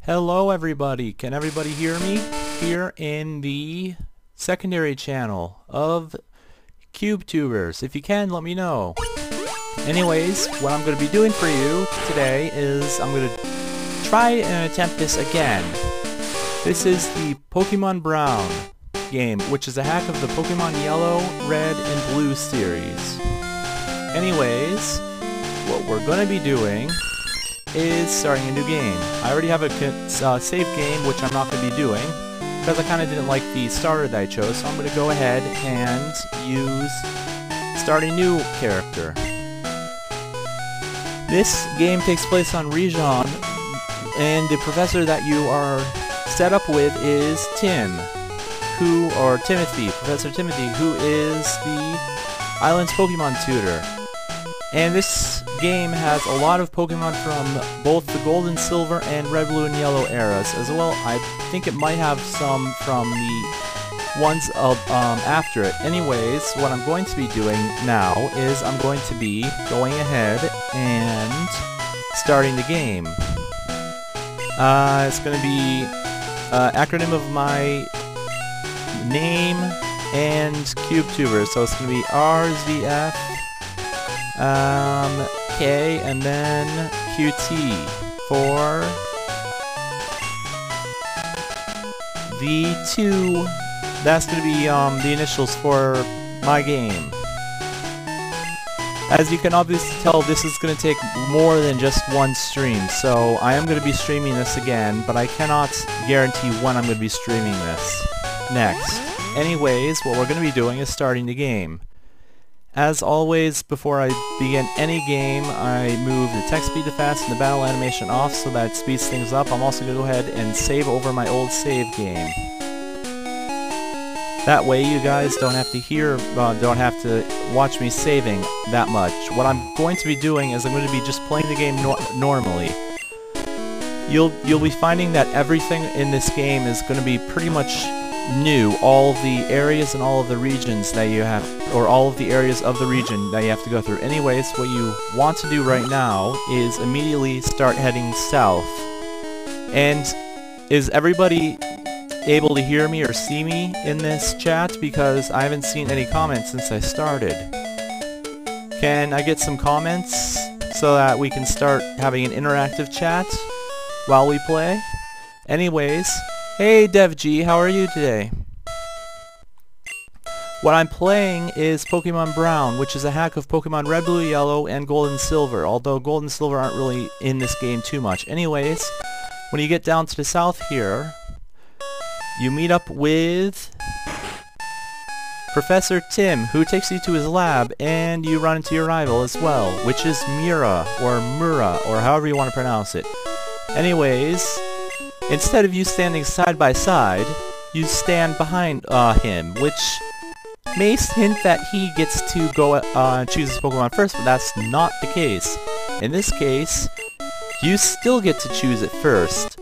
Hello everybody, can everybody hear me? Here in the secondary channel of QubeTubers. If you can, let me know. Anyways, what I'm going to be doing for you today is I'm going to try and attempt this again. This is the Pokemon Brown game, which is a hack of the Pokemon Yellow, Red, and Blue series. Anyways, what we're going to be doing is starting a new game. I already have a save game, which I'm not going to be doing, because I kind of didn't like the starter that I chose, so I'm going to go ahead and start a new character. This game takes place on Region, and the professor that you are set up with is Professor Timothy, who is the island's Pokemon tutor. And this game has a lot of Pokemon from both the Gold and Silver and Red, Blue, and Yellow eras, as well. I think it might have some from the ones of after it. Anyways, what I'm going to be doing now is I'm going to be going ahead and starting the game. It's going to be acronym of my name and QubeTubers, so it's going to be RZF. K and then QT for the 2. That's going to be the initials for my game. As you can obviously tell, this is going to take more than just one stream, so I am going to be streaming this again, but I cannot guarantee when I'm going to be streaming this next. Anyways, what we're going to be doing is starting the game. As always, before I begin any game, I move the text speed to fast and the battle animation off so that it speeds things up. I'm also going to go ahead and save over my old save game. That way you guys don't have to watch me saving that much. What I'm going to be doing is I'm going to be just playing the game normally. You'll be finding that everything in this game is going to be pretty much new. All of the areas and all of the regions that you have, or all of the areas of the region that you have to go through. Anyways, what you want to do right now is immediately start heading south. And is everybody able to hear me or see me in this chat? Because I haven't seen any comments since I started. Can I get some comments so that we can start having an interactive chat while we play? Anyways, hey DevG, how are you today? What I'm playing is Pokemon Brown, which is a hack of Pokemon Red, Blue, Yellow, and Gold and Silver, although Gold and Silver aren't really in this game too much. Anyways, when you get down to the south here, you meet up with Professor Tim, who takes you to his lab, and you run into your rival as well, which is Mura, or however you want to pronounce it. Anyways, instead of you standing side by side, you stand behind him, which may hint that he gets to go choose his Pokemon first, but that's not the case. In this case, you still get to choose it first.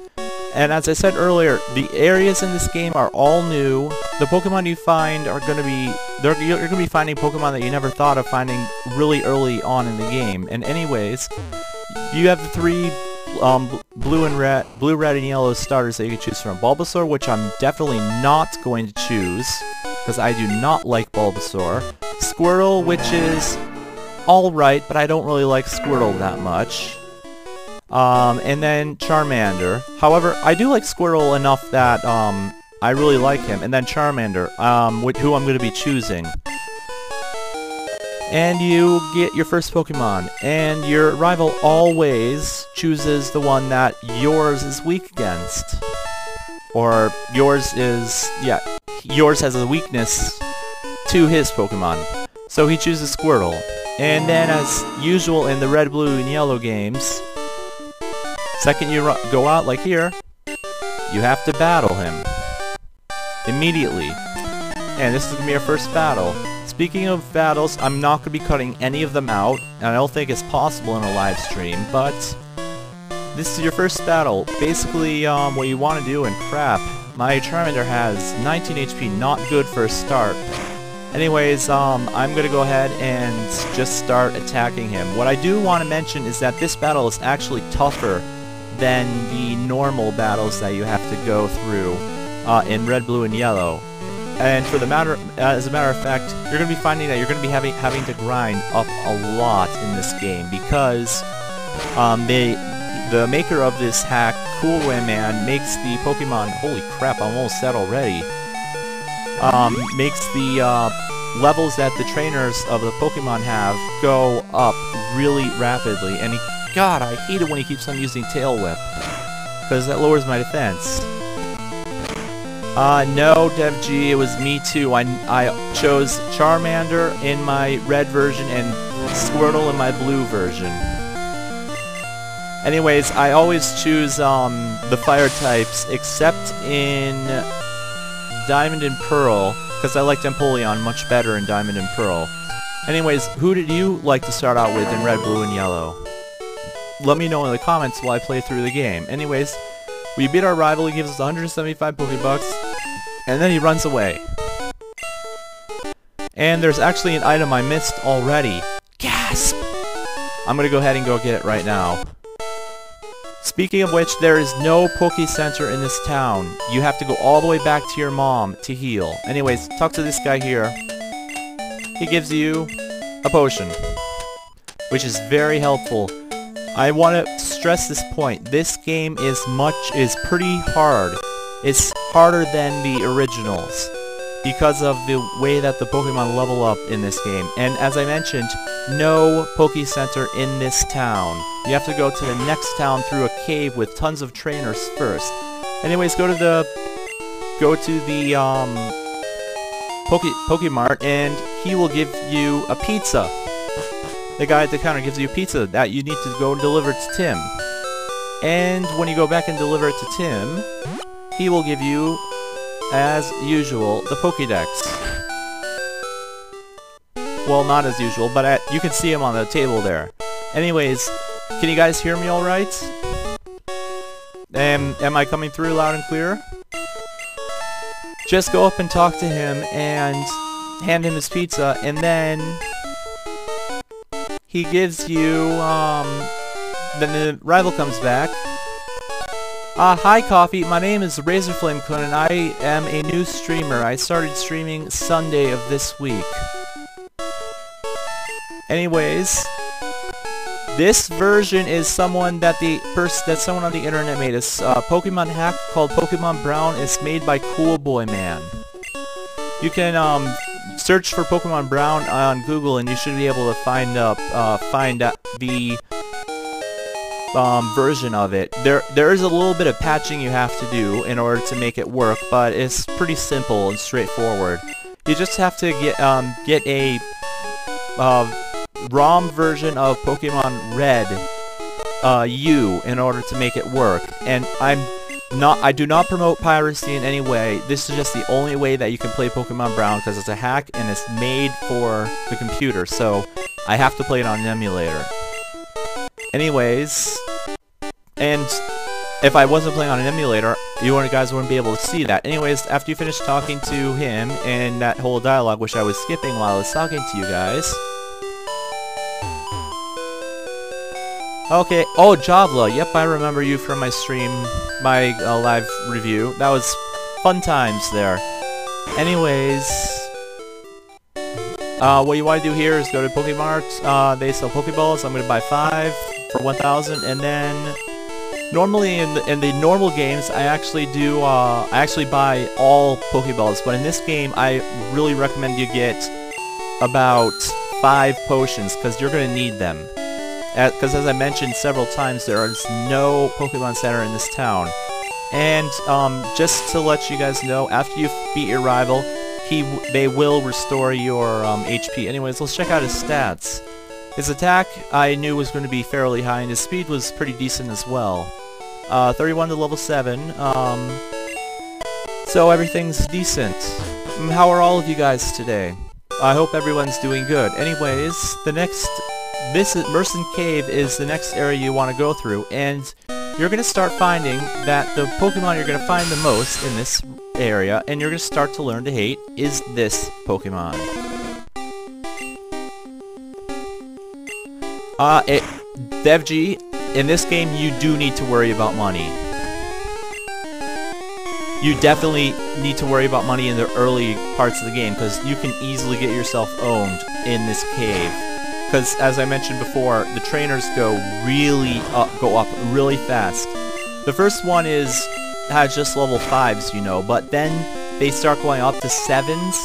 And as I said earlier, the areas in this game are all new. The Pokemon you find are going to be... you're going to be finding Pokemon that you never thought of finding really early on in the game. And anyways, you have the 3 blue, red, and yellow starters that you can choose from. Bulbasaur, which I'm definitely not going to choose, because I do not like Bulbasaur. Squirtle, which is alright, but I don't really like Squirtle that much. And then Charmander. However, I do like Squirtle enough that I really like him. And then Charmander, who I'm going to be choosing. And you get your first Pokemon, and your rival always chooses the one that yours is weak against. Or yours has a weakness to his Pokemon. So he chooses Squirtle. And then, as usual in the Red, Blue, and Yellow games, second you go out like here, you have to battle him immediately. And this is going to be our first battle. Speaking of battles, I'm not going to be cutting any of them out, and I don't think it's possible in a live stream, but this is your first battle. Basically, what you want to do, and crap, my Charmander has 19 HP, not good for a start. Anyways, I'm going to go ahead and just start attacking him. What I do want to mention is that this battle is actually tougher than the normal battles that you have to go through in red, blue, and yellow. And for the matter, as a matter of fact, you're going to be finding that you're going to be having to grind up a lot in this game because the maker of this hack, QubeTubers, makes the Pokemon. Holy crap! I'm almost set already. Makes the levels that the trainers of the Pokemon have go up really rapidly, and God, I hate it when he keeps on using Tail Whip, because that lowers my defense. No, DevG, it was me too. I chose Charmander in my red version and Squirtle in my blue version. Anyways, I always choose the fire types, except in Diamond and Pearl, because I liked Empoleon much better in Diamond and Pearl. Anyways, who did you like to start out with in red, blue, and yellow? Let me know in the comments while I play through the game. Anyways, we beat our rival, he gives us 175 Pokebucks, and then he runs away. And there's actually an item I missed already. Gasp! I'm gonna go ahead and go get it right now. Speaking of which, there is no Poke Center in this town. You have to go all the way back to your mom to heal. Anyways, talk to this guy here. He gives you a potion, which is very helpful. I want to stress this point. This game is pretty hard. It's harder than the originals because of the way that the Pokemon level up in this game. And as I mentioned, no Poke Center in this town. You have to go to the next town through a cave with tons of trainers first. Anyways, go to the Pokemart, and he will give you a pizza. The guy at the counter gives you a pizza that you need to go and deliver to Tim. And when you go back and deliver it to Tim, he will give you, as usual, the Pokédex. Well, not as usual, but you can see him on the table there. Anyways, can you guys hear me alright? Am I coming through loud and clear? Just go up and talk to him and hand him his pizza, and then he gives you, then the rival comes back. Hi Coffee, my name is Razorflamekun and I am a new streamer. I started streaming Sunday of this week. Anyways, this version is someone that someone on the internet made. It's a Pokemon hack called Pokemon Brown. It's made by QubeTubers. You can search for Pokemon Brown on Google, and you should be able to find the version of it. There is a little bit of patching you have to do in order to make it work, but it's pretty simple and straightforward. You just have to get a ROM version of Pokemon Red U in order to make it work. And I do not promote piracy in any way. This is just the only way that you can play Pokemon Brown, because it's a hack and it's made for the computer, so I have to play it on an emulator. Anyways, and if I wasn't playing on an emulator, you guys wouldn't be able to see that. Anyways, after you finish talking to him and that whole dialogue, which I was skipping while I was talking to you guys. Okay, oh, Jabla, yep, I remember you from my stream, my live review. That was fun times there. Anyways, what you want to do here is go to Pokemart. They sell Pokeballs. I'm going to buy 5 for 1,000, and then normally in the normal games, I actually buy all Pokeballs, but in this game, I really recommend you get about 5 potions, because you're going to need them. Because as I mentioned several times, there is no Pokemon Center in this town. And just to let you guys know, after you beat your rival, they will restore your HP. Anyways, let's check out his stats. His attack I knew was going to be fairly high, and his speed was pretty decent as well. 31 to level 7. So everything's decent. How are all of you guys today? I hope everyone's doing good. Anyways, this Merson Cave is the next area you want to go through, and you're going to start finding that the Pokemon you're going to find the most in this area, and you're going to start to learn to hate, is this Pokemon. DevG, in this game you do need to worry about money. You definitely need to worry about money in the early parts of the game, because you can easily get yourself owned in this cave. Because, as I mentioned before, the trainers go up really fast. The first one has just level 5s, you know, but then they start going up to 7s.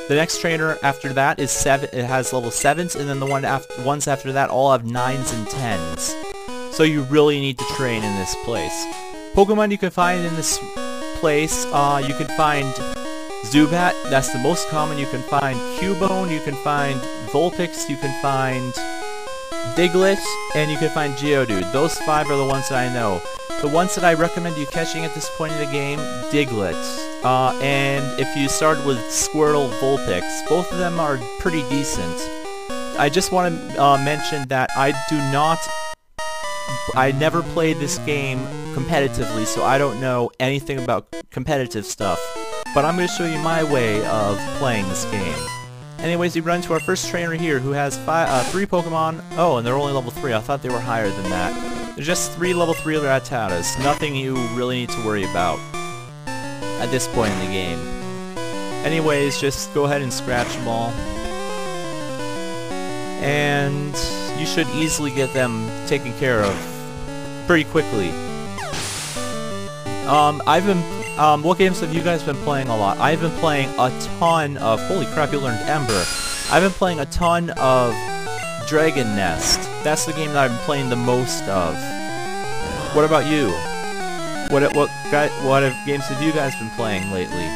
The next trainer after that is it has level 7s, and then the ones after that all have 9s and 10s. So you really need to train in this place. Pokemon you can find in this place, you can find Zubat, that's the most common. You can find Cubone, you can find Vulpix, you can find Diglett, and you can find Geodude. Those 5 are the ones that I know. The ones that I recommend you catching at this point in the game, Diglett. And if you started with Squirtle, Vulpix, both of them are pretty decent. I just want to mention that I never played this game competitively, so I don't know anything about competitive stuff. But I'm going to show you my way of playing this game. Anyways, we run into our first trainer here, who has 3 Pokemon. Oh, and they're only level 3. I thought they were higher than that. There's just 3 level 3 Rattatas. Nothing you really need to worry about at this point in the game. Anyways, just go ahead and scratch them all. And you should easily get them taken care of pretty quickly. What games have you guys been playing a lot? I've been playing a ton of... Holy crap, you learned Ember. I've been playing a ton of Dragon Nest. That's the game that I've been playing the most of. What about you? What games have you guys been playing lately?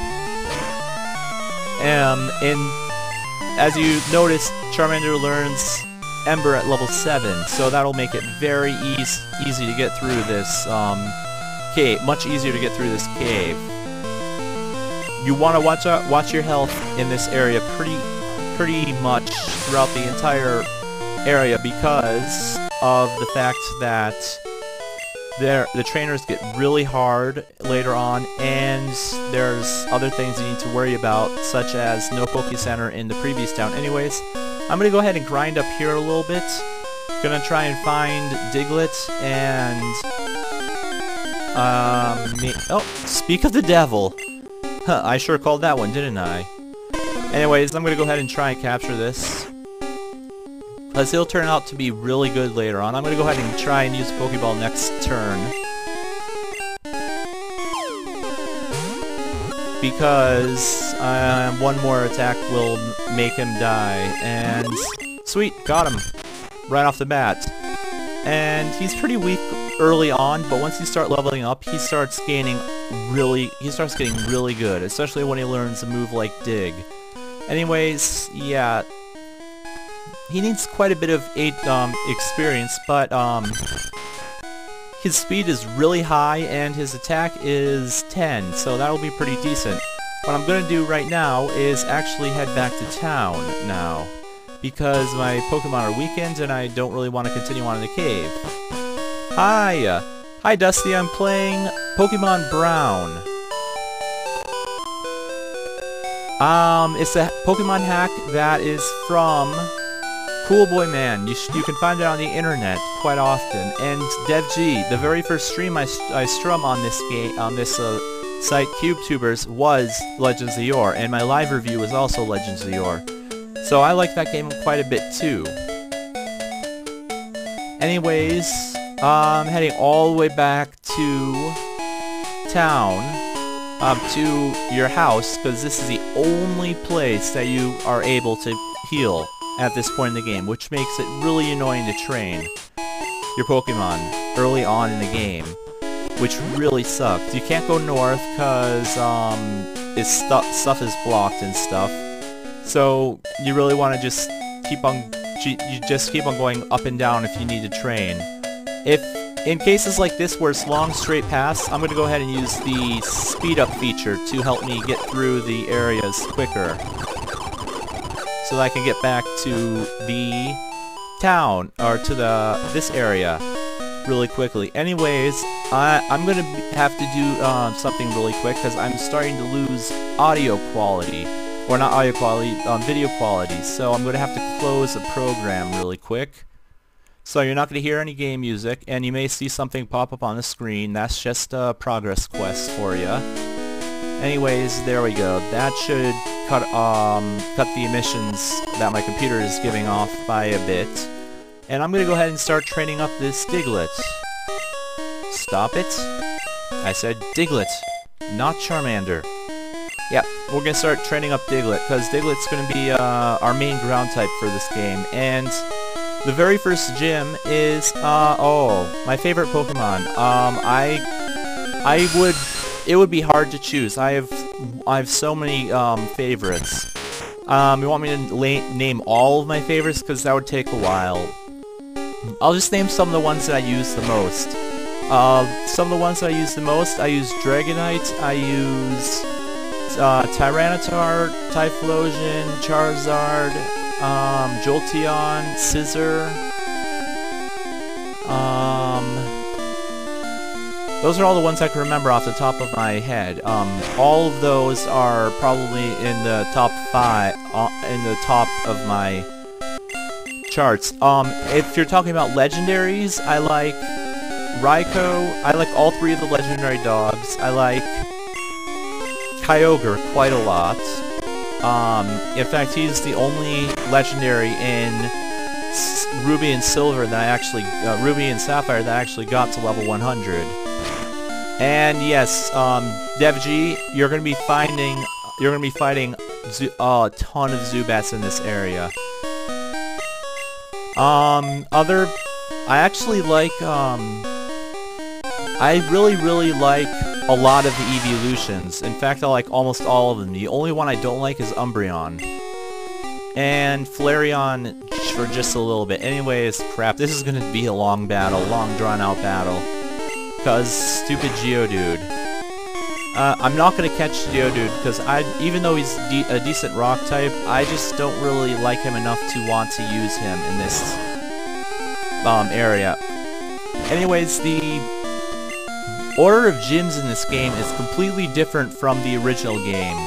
And as you noticed, Charmander learns Ember at level 7, so that'll make it very easy to get through this cave. Much easier to get through this cave. You want to watch your health in this area pretty much throughout the entire area, because of the fact that the trainers get really hard later on, and there's other things you need to worry about, such as no Poke Center in the previous town. Anyways, I'm gonna go ahead and grind up here a little bit. Gonna try and find Diglett and oh, speak of the devil. Huh, I sure called that one, didn't I? Anyways, I'm gonna go ahead and try and capture this, because it'll turn out to be really good later on. I'm gonna go ahead and try and use Pokeball next turn, because one more attack will make him die. And sweet, got him right off the bat. And he's pretty weak early on, but once you start leveling up, he starts getting really good, especially when he learns a move like Dig. Anyways, yeah, he needs quite a bit of experience, but his speed is really high and his attack is 10, so that'll be pretty decent. What I'm gonna do right now is actually head back to town now, because my Pokemon are weakened and I don't really want to continue on in the cave. Hi! Hi Dusty, I'm playing Pokemon Brown. It's a Pokemon hack that is from Cool Boy Man. You can find it on the internet quite often. And DevG, the very first stream I strum on this game, on this site, QubeTubers, was Legends of Yore, and my live review was also Legends of Yore. So I like that game quite a bit too. Anyways, I'm heading all the way back to town, to your house, because this is the only place that you are able to heal at this point in the game, which makes it really annoying to train your Pokemon early on in the game, which really sucks. You can't go north because stuff is blocked and stuff. So you really want to just keep on going up and down if you need to train. If in cases like this where it's long straight paths, I'm going to go ahead and use the speed up feature to help me get through the areas quicker, so that I can get back to the town, or to this area really quickly. Anyways, I'm going to have to do something really quick, because I'm starting to lose audio quality. Or not audio quality, video quality. So I'm going to have to close the program really quick. So you're not going to hear any game music, and you may see something pop up on the screen. That's just a progress quest for you. Anyways, there we go. That should cut the emissions that my computer is giving off by a bit. And I'm going to go ahead and start training up this Diglett. Stop it. I said Diglett, not Charmander. Yeah, we're going to start training up Diglett, because Diglett's going to be our main ground type for this game. And the very first gym is, my favorite Pokemon. It would be hard to choose. I have so many favorites. You want me to name all of my favorites? Because that would take a while. I'll just name some of the ones that I use the most. Some of the ones that I use the most, I use Dragonite, I use Tyranitar, Typhlosion, Charizard, Jolteon, Scizor. Those are all the ones I can remember off the top of my head. All of those are probably in the top 5, in the top of my charts. If you're talking about legendaries, I like Raikou. I like all 3 of the legendary dogs. I like Kyogre quite a lot. In fact, he's the only legendary in Ruby and Silver that I actually, Ruby and Sapphire that I actually got to level 100. And yes, DevG, you're gonna be fighting a ton of Zubats in this area. I actually like, I really like a lot of the evolutions. In fact, I like almost all of them. The only one I don't like is Umbreon. And Flareon for just a little bit. Anyways, crap, this is gonna be a long battle, long drawn-out battle. Because stupid Geodude. I'm not gonna catch Geodude because even though he's a decent rock type, I just don't really like him enough to want to use him in this area. Anyways, the order of gyms in this game is completely different from the original game.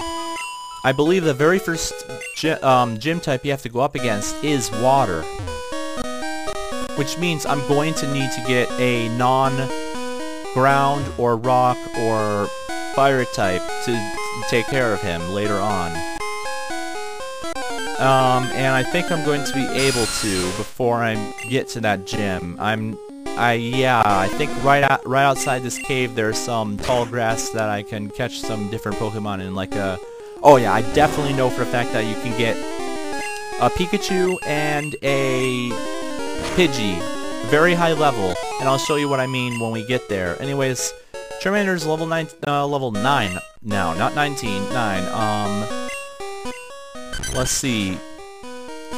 I believe the very first gym type you have to go up against is water. Which means I'm going to need to get a non-ground or rock or fire type to take care of him later on. And I think I'm going to be able to before I get to that gym. I think right outside this cave there's some tall grass that I can catch some different Pokemon in, like a... Oh yeah, I definitely know for a fact that you can get a Pikachu and a Pidgey, very high level, and I'll show you what I mean when we get there. Anyways, Charmander's level 9 now, not 19, 9. Let's see.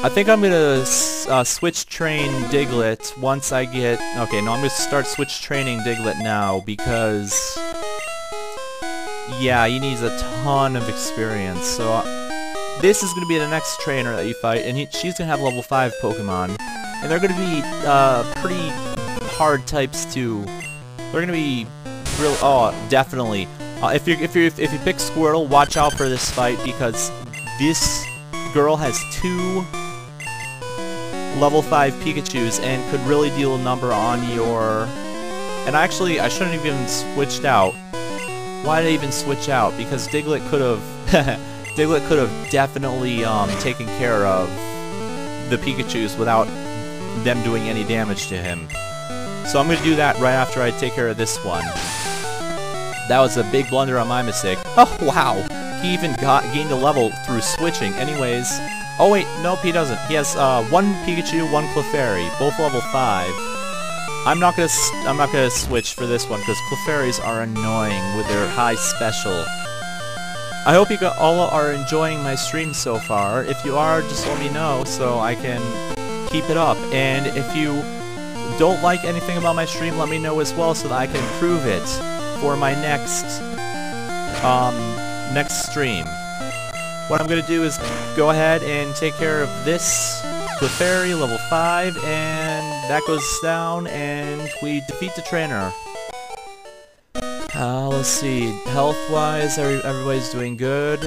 I think I'm gonna switch train Diglett once I get... Okay, no, I'm gonna start switch training Diglett now because... Yeah, he needs a ton of experience, so... This is gonna be the next trainer that you fight, and she's gonna have level 5 Pokemon. And they're gonna be pretty hard types too. They're gonna be real. Oh, definitely. If you pick Squirtle, watch out for this fight because this girl has 2 level 5 Pikachus and could really deal a number on your. And actually, I shouldn't have even switched out. Why did I even switch out? Because Diglett could have Diglett could have definitely taken care of the Pikachus without them doing any damage to him. So I'm going to do that right after I take care of this one. That was a big blunder on my mistake. Oh, wow! He even gained a level through switching. Anyways... Oh wait, nope, he doesn't. He has 1 Pikachu, 1 Clefairy, both level 5. I'm not gonna switch for this one because Clefairies are annoying with their high special. I hope you all are enjoying my stream so far. If you are, just let me know so I can keep it up. And if you don't like anything about my stream, let me know as well so that I can improve it for my next stream. What I'm going to do is go ahead and take care of this Clefairy, level 5, and that goes down, and we defeat the trainer. Let's see, health-wise, everybody's doing good.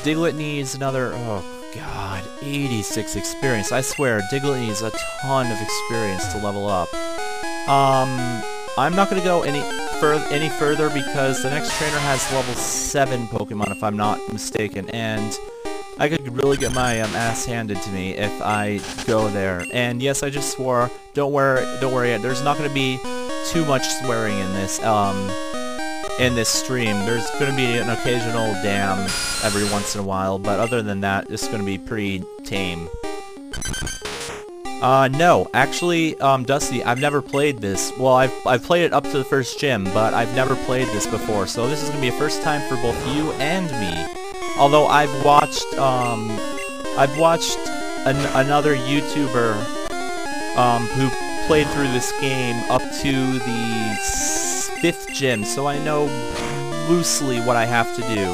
Diglett needs another... Oh, god, 86 experience. I swear, Diglett needs a ton of experience to level up. I'm not gonna go any further because the next trainer has level 7 Pokemon, if I'm not mistaken, and I could really get my ass handed to me if I go there. And yes, I just swore. Don't worry. There's not gonna be too much swearing in this stream. There's gonna be an occasional damn every once in a while, but other than that, it's gonna be pretty tame. No, actually, Dusty, I've never played this. Well, I've played it up to the first gym, but I've never played this before, so this is gonna be a first time for both you and me. Although I've watched another YouTuber, who played through this game up to the 5th gym, so I know loosely what I have to do.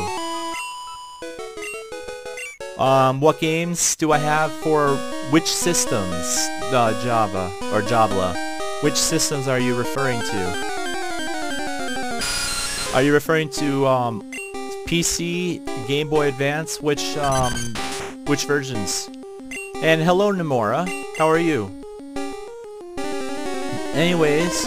What games do I have for which systems? Java, or Jabla. Which systems are you referring to? Are you referring to, PC, Game Boy Advance? Which versions? And hello, Nomura. How are you? Anyways,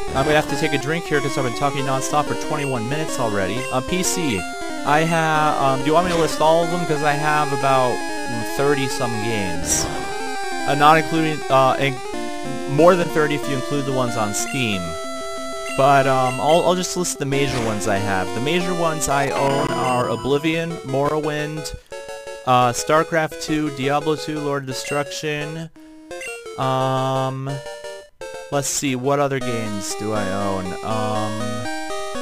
I'm gonna have to take a drink here because I've been talking non-stop for 21 minutes already. On PC, I have, do you want me to list all of them? Because I have about 30-some games. Not including, more than 30 if you include the ones on Steam. But, I'll just list the major ones I have. The major ones I own are Oblivion, Morrowind, StarCraft 2, Diablo 2, Lord of Destruction, let's see, what other games do I own?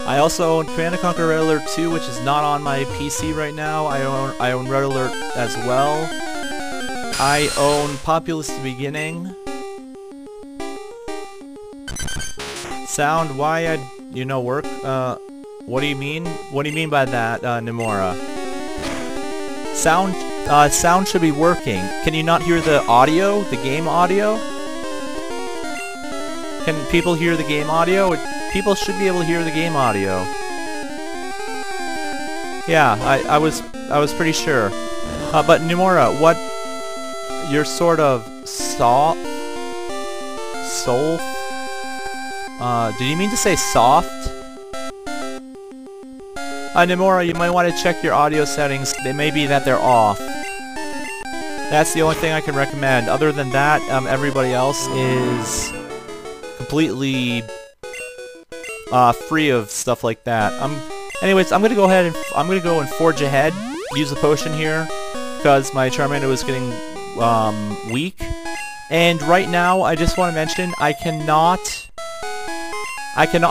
I also own Command & Conquer Red Alert 2, which is not on my PC right now. I own Red Alert as well. I own Populous the Beginning. Sound, why work? What do you mean? What do you mean by that, Nomura? Sound should be working. Can you not hear the audio? The game audio? Can people hear the game audio? People should be able to hear the game audio. Yeah, I was pretty sure. But Nomura, what? You're sort of soul? Did you mean to say soft? Nomura, you might want to check your audio settings. They may be that they're off. That's the only thing I can recommend. Other than that, everybody else is completely free of stuff like that. Anyways, I'm gonna go ahead and forge ahead. Use the potion here because my Charmander was getting weak. And right now, I just want to mention I cannot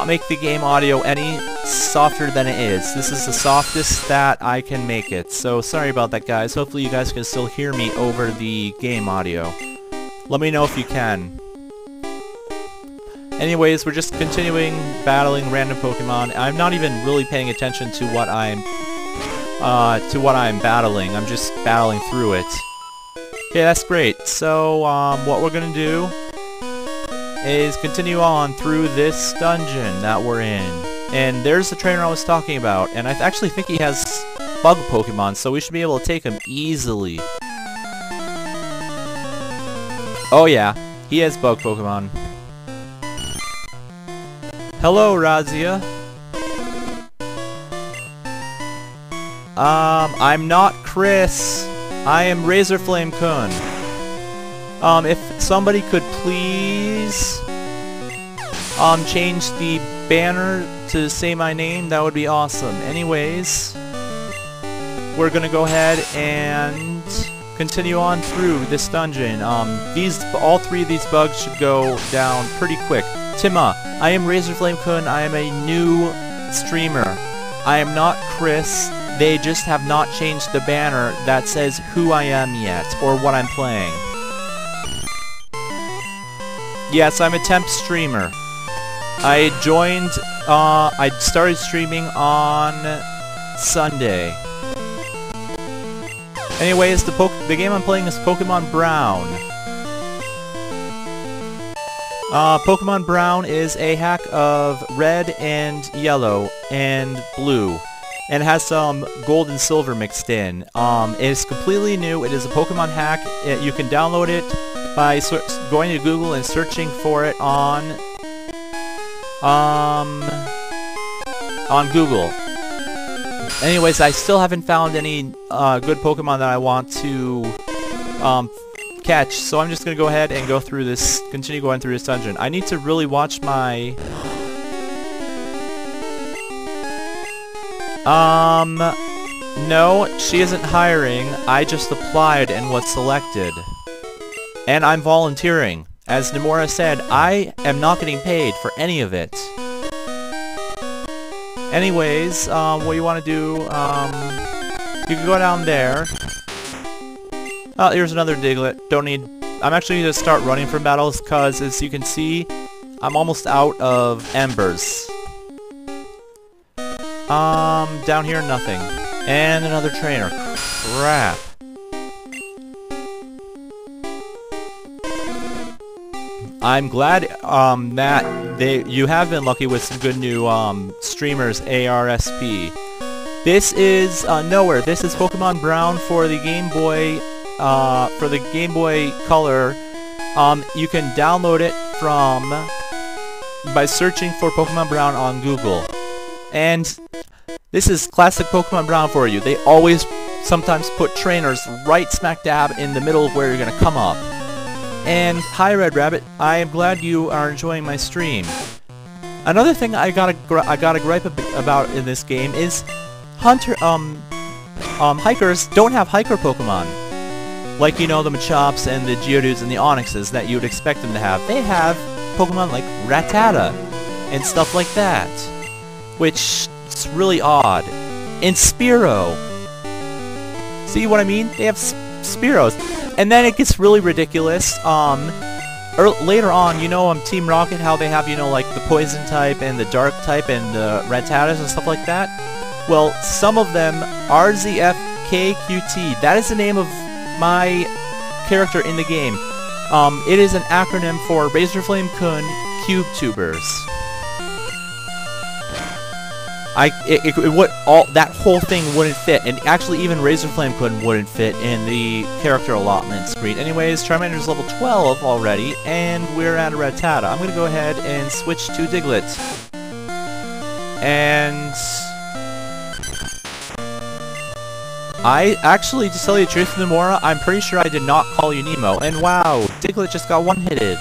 make the game audio any softer than it is. This is the softest that I can make it. So sorry about that, guys. Hopefully you guys can still hear me over the game audio. Let me know if you can. Anyways, we're just continuing battling random Pokemon. I'm not even really paying attention to what I'm battling. I'm just battling through it. Okay, that's great. So, what we're gonna do is continue on through this dungeon that we're in. And there's the trainer I was talking about, and I actually think he has bug Pokemon, so we should be able to take him easily. Oh yeah, he has bug Pokemon. Hello, Razia. I'm not Chris. I am Razorflamekun. If somebody could please change the banner to say my name, that would be awesome. Anyways, we're gonna go ahead and continue on through this dungeon. All 3 of these bugs should go down pretty quick. Tima, I am Razorflamekun. I am a new streamer. I am not Chris. They just have not changed the banner that says who I am yet, or what I'm playing. Yes, I'm a temp streamer. I started streaming on Sunday. Anyways, the game I'm playing is Pokemon Brown. Pokemon Brown is a hack of red and yellow and blue. and has some gold and silver mixed in. It's completely new. It is a Pokemon hack. You can download it by going to Google and searching for it on Google. Anyways, I still haven't found any good Pokemon that I want to catch, so I'm just gonna go ahead and continue going through this dungeon. I need to really watch my no, she isn't hiring. I just applied and was selected. And I'm volunteering. As Nomura said, I am not getting paid for any of it. Anyways, what you want to do, you can go down there. Oh, here's another Diglett. I'm actually going to start running from battles, because as you can see, I'm almost out of embers. Down here, nothing. And another trainer. Crap. I'm glad, that you have been lucky with some good new, streamers, ARSP. This is, Nowhere. This is Pokemon Brown for the Game Boy, Color. You can download it by searching for Pokemon Brown on Google. And this is classic Pokemon Brown for you. They always sometimes put trainers right smack dab in the middle of where you're gonna come up. And hi Red Rabbit, I am glad you are enjoying my stream. Another thing I got a gripe about in this game is hikers don't have hiker Pokemon. Like, you know, the Machops and the Geodudes and the Onyxes that you would expect them to have. They have Pokemon like Rattata and stuff like that, which is really odd. And Spearow. See what I mean? They have Spearows. And then it gets really ridiculous. Later on, you know, Team Rocket, how they have, you know, like the Poison type and the Dark type and the Rattatas and stuff like that? Well, some of them, RZFKQT, that is the name of my character in the game. It is an acronym for Razorflamekun QubeTubers. That whole thing wouldn't fit, and actually even Razorflamekun wouldn't fit in the character allotment screen. Anyways, Charmander's level 12 already, and we're at a Rattata. I'm gonna go ahead and switch to Diglett. And I actually, to tell you the truth, Nomura, I'm pretty sure I did not call you Nemo. And wow, Diglett just got one-hitted.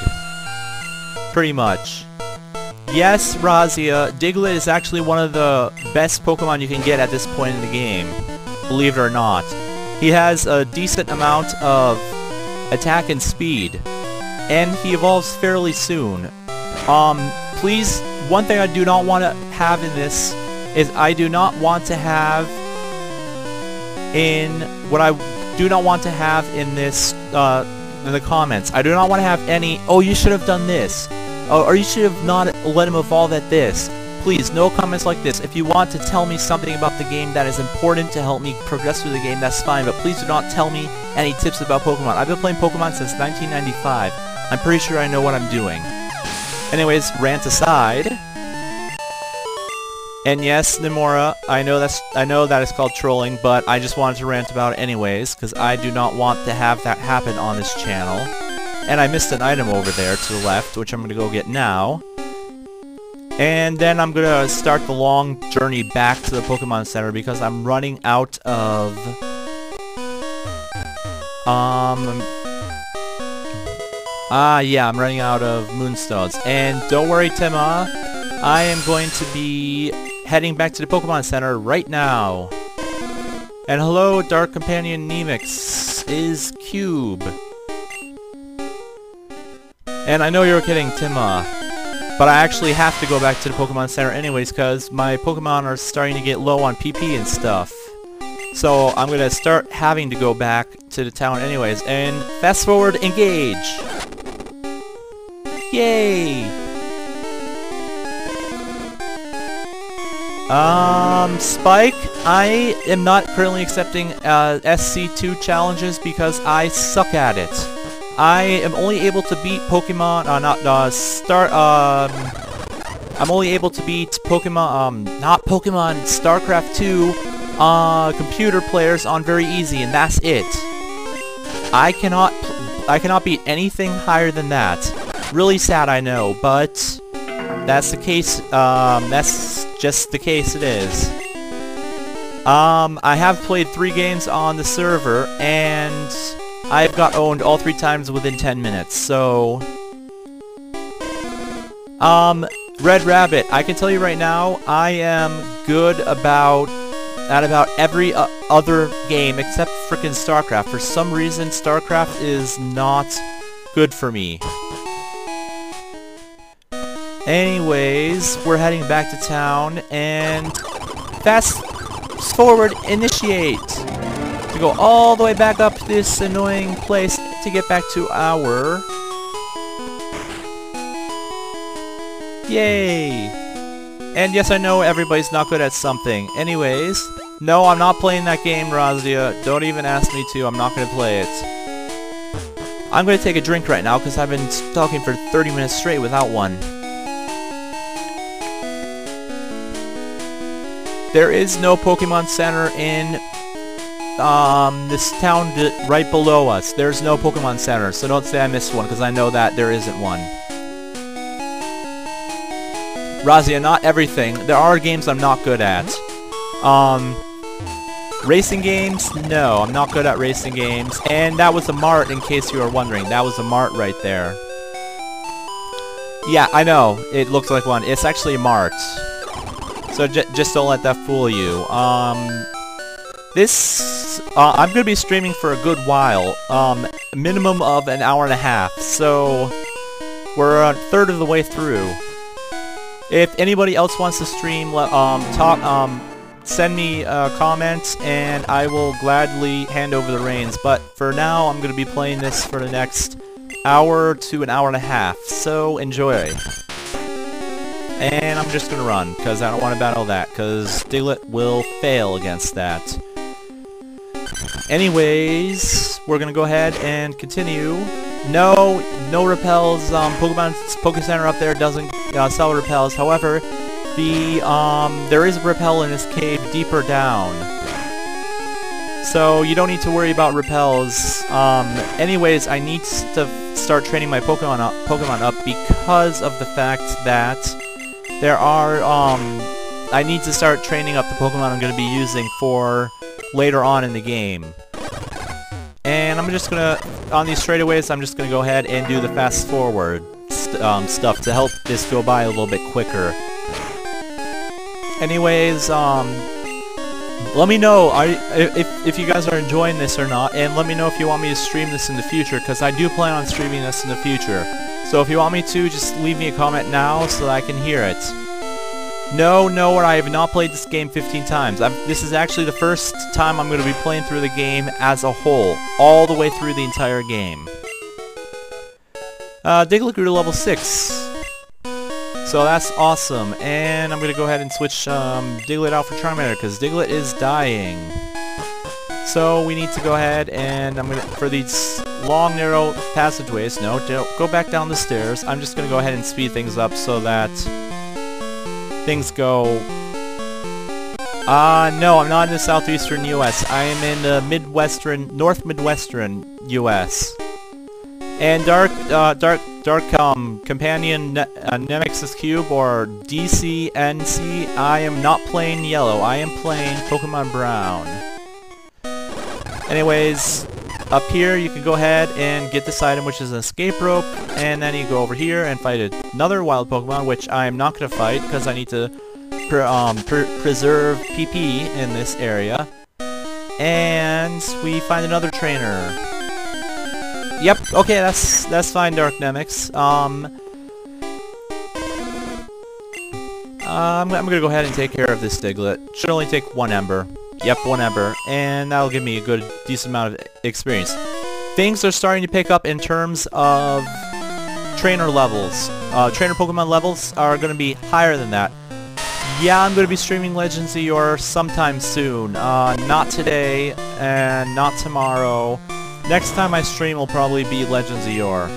Pretty much. Yes, Razia, Diglett is actually one of the best Pokemon you can get at this point in the game. Believe it or not. He has a decent amount of attack and speed. And he evolves fairly soon. Please, one thing I do not want to have in this is I do not want to have in the comments. I do not want to have any, oh, you should have done this. Or you should have not let him evolve at this. Please, no comments like this. If you want to tell me something about the game that is important to help me progress through the game, that's fine, but please do not tell me any tips about Pokemon. I've been playing Pokemon since 1995. I'm pretty sure I know what I'm doing. Anyways, rant aside. And yes, Nomura, I know that is called trolling, but I just wanted to rant about it anyways, because I do not want to have that happen on this channel. And I missed an item over there to the left, which I'm going to go get now. And then I'm going to start the long journey back to the Pokemon Center because I'm running out of... yeah, I'm running out of Moonstones. And don't worry, Tima, I am going to be heading back to the Pokemon Center right now. And hello, Dark Companion Nemix is Cube. And I know you're kidding, Tima, but I actually have to go back to the Pokemon Center anyways because my Pokemon are starting to get low on PP and stuff. So I'm going to start having to go back to the town anyways. And fast forward, engage! Yay! Spike, I am not currently accepting SC2 challenges because I suck at it. I am only able to beat Pokemon, I'm only able to beat Pokemon, not Pokemon, StarCraft 2, computer players on very easy, and that's it. I cannot beat anything higher than that. Really sad, I know, but that's the case. That's just the case it is. I have played 3 games on the server, and I've got owned all 3 times within 10 minutes. So, Red Rabbit, I can tell you right now, I am good at about every other game except frickin' StarCraft. For some reason, StarCraft is not good for me. Anyways, we're heading back to town, and fast forward, initiate! To go all the way back up this annoying place to get back to our... Yay! And yes, I know everybody's not good at something. Anyways, no, I'm not playing that game, Razia. Don't even ask me to. I'm not going to play it. I'm going to take a drink right now because I've been talking for 30 minutes straight without one. There is no Pokemon Center in this town right below us. There's no Pokemon Center, so don't say I missed one because I know that there isn't one. Razia, not everything. There are games I'm not good at. Racing games? No, I'm not good at racing games. And that was a mart, in case you were wondering. That was a mart right there. Yeah, I know. It looks like one. It's actually a mart. So just don't let that fool you. I'm gonna be streaming for a good while. Minimum of an hour and a half. So we're a third of the way through. If anybody else wants to stream, send me a comment, and I will gladly hand over the reins. But for now, I'm going to be playing this for the next hour to an hour and a half. So enjoy. And I'm just going to run, because I don't want to battle that, because Diglett will fail against that. Anyways, we're going to go ahead and continue. No repels. Pokemon's Poke Center up there doesn't sell repels. However, there is a repel in this cave deeper down, so you don't need to worry about repels. Anyways, I need to start training my Pokemon up because of the fact that there are I need to start training up the Pokemon I'm going to be using for later on in the game. And I'm just gonna, on these straightaways, I'm just gonna go ahead and do the fast forward stuff to help this go by a little bit quicker. Anyways, let me know if you guys are enjoying this or not, and let me know if you want me to stream this in the future, because I do plan on streaming this in the future. So if you want me to, just leave me a comment now so that I can hear it. No, I have not played this game 15 times. This is actually the first time I'm going to be playing through the game as a whole, all the way through the entire game. Diglett grew to level 6. So that's awesome, and I'm going to go ahead and switch Diglett out for Charmander, because Diglett is dying. So we need to go ahead and for these long, narrow passageways, no, don't go back down the stairs. I'm just going to go ahead and speed things up so that things go... no, I'm not in the southeastern U.S. I am in the north midwestern U.S. And Dark Companion Nemex's Cube, or DCNC, I am not playing yellow, I am playing Pokemon Brown. Anyways, up here you can go ahead and get this item, which is an escape rope, and then you go over here and fight another wild Pokemon, which I am not going to fight because I need to preserve PP in this area. And we find another trainer. Yep, okay, that's fine, Dark Nemex. I'm gonna go ahead and take care of this Diglett. Should only take 1 Ember. Yep, 1 Ember, and that'll give me a good, decent amount of experience. Things are starting to pick up in terms of trainer levels. Trainer Pokemon levels are going to be higher than that. Yeah, I'm going to be streaming Legends of Yore sometime soon. Not today, and not tomorrow. Next time I stream will probably be Legends of Yore.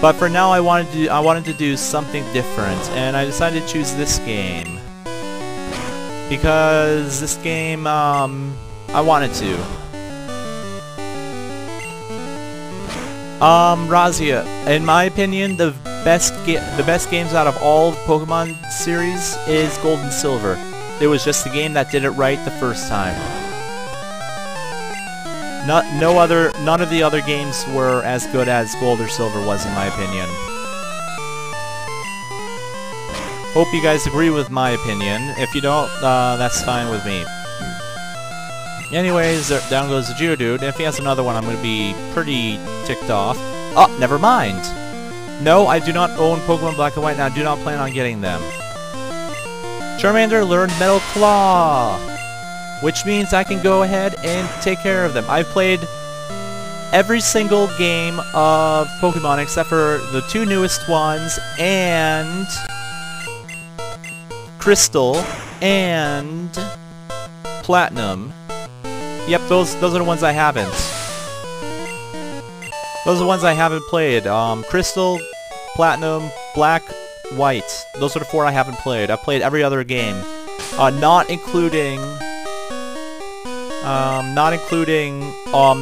But for now, I wanted to do something different, and I decided to choose this game because this game I wanted to. Razia, in my opinion, the best games out of all Pokemon series is Gold and Silver. It was just the game that did it right the first time. None of the other games were as good as Gold or Silver was, in my opinion. Hope you guys agree with my opinion. If you don't, that's fine with me. Anyways, down goes the Geodude, and if he has another one, I'm going to be pretty ticked off. Oh, never mind! No, I do not own Pokemon Black and White, and I do not plan on getting them. Charmander learned Metal Claw! Which means I can go ahead and take care of them. I've played every single game of Pokemon except for the 2 newest ones, and Crystal, and Platinum. Yep, those are the ones I haven't. Those are the ones I haven't played. Crystal, Platinum, Black, White. Those are the 4 I haven't played. I've played every other game. Not including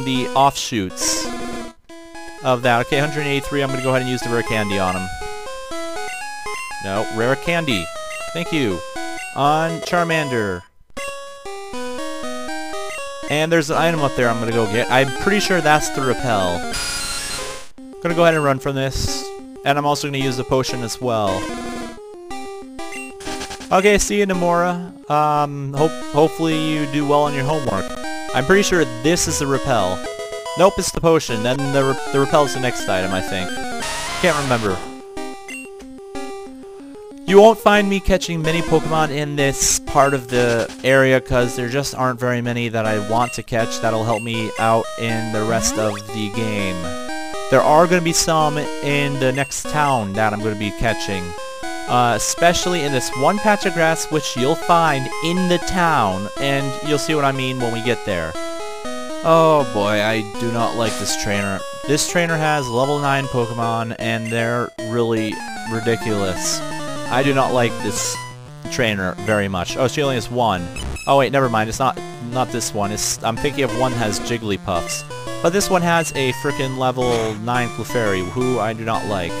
the offshoots of that. Okay, 183, I'm gonna go ahead and use the rare candy on him. No, rare candy. Thank you. On Charmander. And there's an item up there I'm gonna go get. I'm pretty sure that's the repel. Gonna go ahead and run from this. And I'm also gonna use the potion as well. Okay, see you, Nomura. Hopefully you do well on your homework. I'm pretty sure this is the repel. Nope, it's the potion. Then the repel is the next item, I think. Can't remember. You won't find me catching many Pokemon in this part of the area because there just aren't very many that I want to catch that'll help me out in the rest of the game. There are going to be some in the next town that I'm going to be catching. Especially in this one patch of grass which you'll find in the town, and you'll see what I mean when we get there. Oh boy, I do not like this trainer. This trainer has level 9 Pokemon, and they're really ridiculous. I do not like this trainer very much. Oh, she only has 1. Oh wait, never mind. It's not this one. I'm thinking of one that has Jigglypuffs. But this one has a frickin' level 9 Clefairy, who I do not like.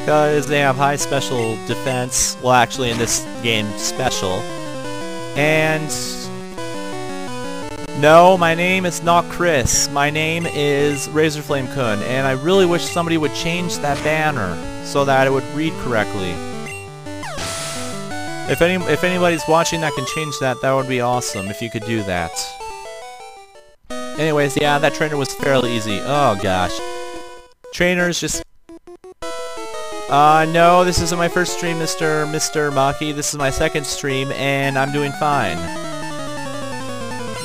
Because they have high special defense. Well, actually in this game, special. And no, my name is not Chris. My name is Razorflamekun, and I really wish somebody would change that banner so that it would read correctly. If anybody's watching that can change that, that would be awesome if you could do that. Anyways, yeah, that trainer was fairly easy. Oh gosh. Trainers just... no, this isn't my first stream, Mr. Maki. This is my second stream, and I'm doing fine.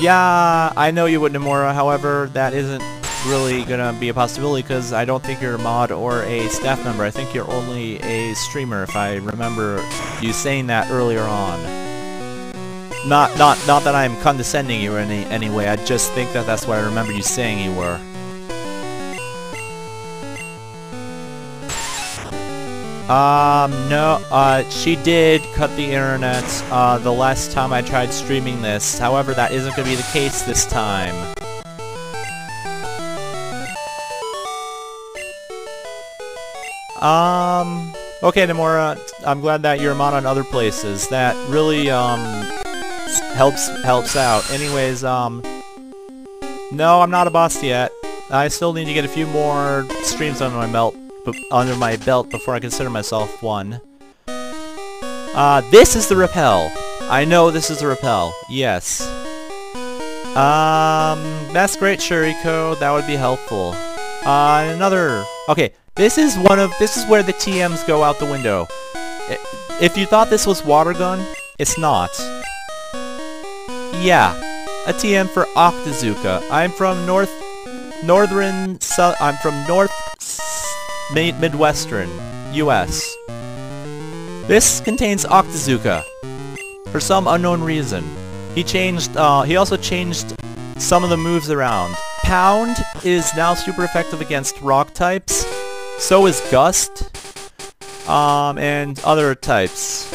Yeah, I know you would, Nomura. However, that isn't really gonna be a possibility because I don't think you're a mod or a staff member. I think you're only a streamer, if I remember you saying that earlier on. Not that I'm condescending you in any way. I just think that that's what I remember you saying you were. No, she did cut the internet, the last time I tried streaming this. However, that isn't gonna be the case this time. Okay, Nomura, I'm glad that you're a mod on other places. That really, helps out. Anyways, no, I'm not a boss yet. I still need to get a few more streams under my belt before I consider myself one. This is the repel. I know this is the repel. Yes. That's great, Shuriko. That would be helpful. Okay, this is where the TMs go out the window. If you thought this was water gun, it's not. Yeah, a TM for Octazooka. I'm from Midwestern, US. This contains Octazooka for some unknown reason. He also changed some of the moves around. Pound is now super effective against rock types, So is Gust. And other types.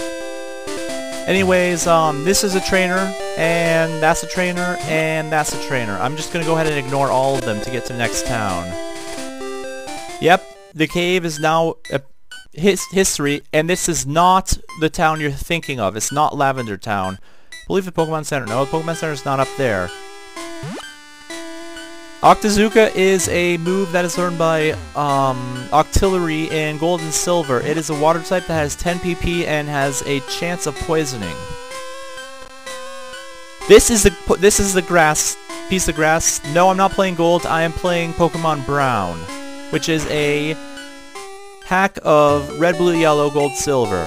Anyways, this is a trainer, and that's a trainer, and that's a trainer. I'm just gonna go ahead and ignore all of them to get to the next town. Yep, the cave is now history, and this is not the town you're thinking of. It's not Lavender Town. I believe the Pokemon Center. No, the Pokemon Center is not up there. Octazooka is a move that is learned by Octillery in Gold and Silver. It is a water type that has 10 PP and has a chance of poisoning. This is the grass piece of grass. No, I'm not playing Gold. I am playing Pokemon Brown, which is a hack of Red, Blue, Yellow, Gold, Silver.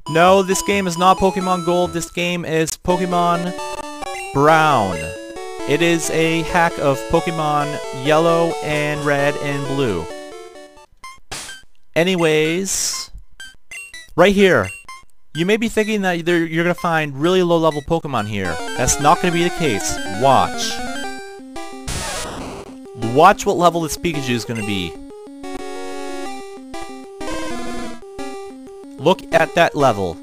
No, this game is not Pokemon Gold. This game is Pokemon Brown. It is a hack of Pokemon Yellow and Red and Blue. Anyways, right here, you may be thinking that you're going to find really low-level Pokemon here. That's not going to be the case. Watch. Watch what level this Pikachu is going to be. Look at that level.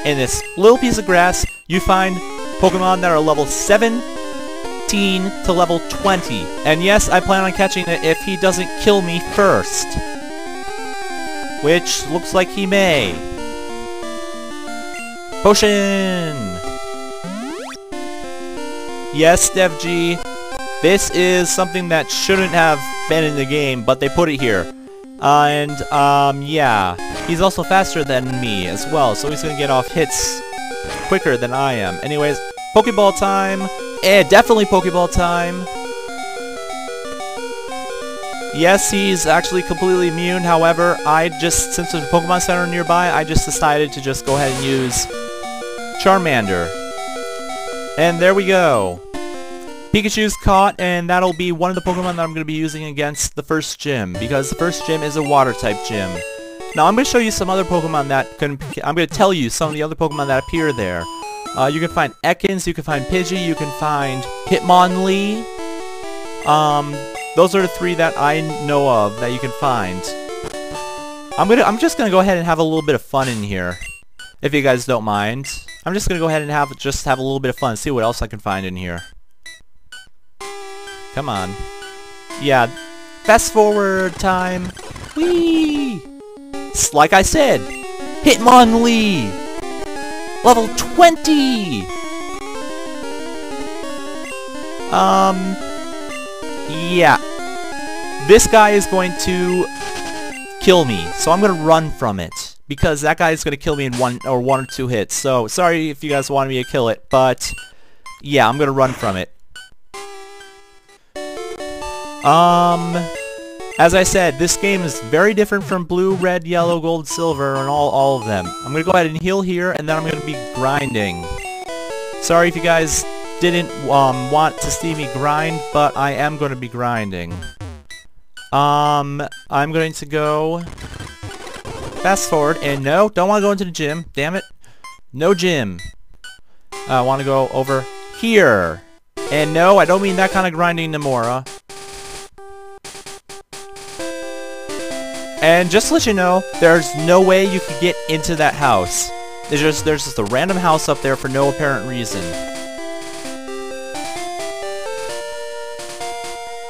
In this little piece of grass, you find Pokemon that are level 17 to level 20. And yes, I plan on catching it if he doesn't kill me first. Which looks like he may. Potion! Yes, DevG, this is something that shouldn't have been in the game, but they put it here. Yeah. He's also faster than me as well, so he's gonna get off hits quicker than I am. Anyways, Pokeball time! Definitely Pokeball time! Yes, he's actually completely immune, however, since there's a Pokemon Center nearby, I just decided to just go ahead and use Charmander. And there we go! Pikachu's caught, and that'll be one of the Pokemon that I'm going to be using against the first gym, because the first gym is a water-type gym. Now, I'm going to show you some other Pokemon I'm going to tell you some of the other Pokemon that appear there. You can find EKANS, you can find Pidgey, you can find Hitmonlee. Those are the three that I know of that you can find. I'm just going to go ahead and have a little bit of fun in here, if you guys don't mind. I'm just going to go ahead and have a little bit of fun, see what else I can find in here. Come on. Yeah, fast forward time. Whee! Like I said, Hitmonlee! Level 20! Yeah. This guy is going to kill me, so I'm gonna run from it. Because that guy is gonna kill me in one or two hits. So, sorry if you guys wanted me to kill it, but yeah, I'm gonna run from it. As I said, this game is very different from Blue, Red, Yellow, Gold, Silver, and all of them. I'm gonna go ahead and heal here, and then I'm gonna be grinding. Sorry if you guys didn't want to see me grind, but I am gonna be grinding. I'm going to go fast forward, and no, don't want to go into the gym. Damn it, no gym. I want to go over here, and no, I don't mean that kind of grinding, Nomura. And just to let you know, there's no way you could get into that house. There's just a random house up there for no apparent reason.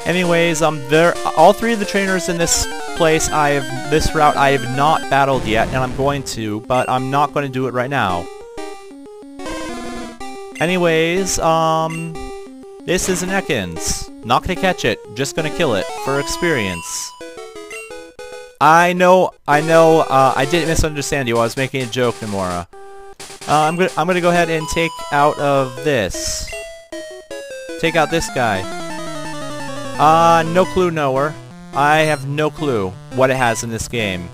Anyways, all three of the trainers in this place, this route I have not battled yet, and I'm going to, but I'm not going to do it right now. Anyways, this is an EKANS. Not gonna catch it, just gonna kill it for experience. I know, I didn't misunderstand you. I was making a joke, Nomura. I'm gonna go ahead and take out of this. Take out this guy. No clue, nowhere. I have no clue what it has in this game.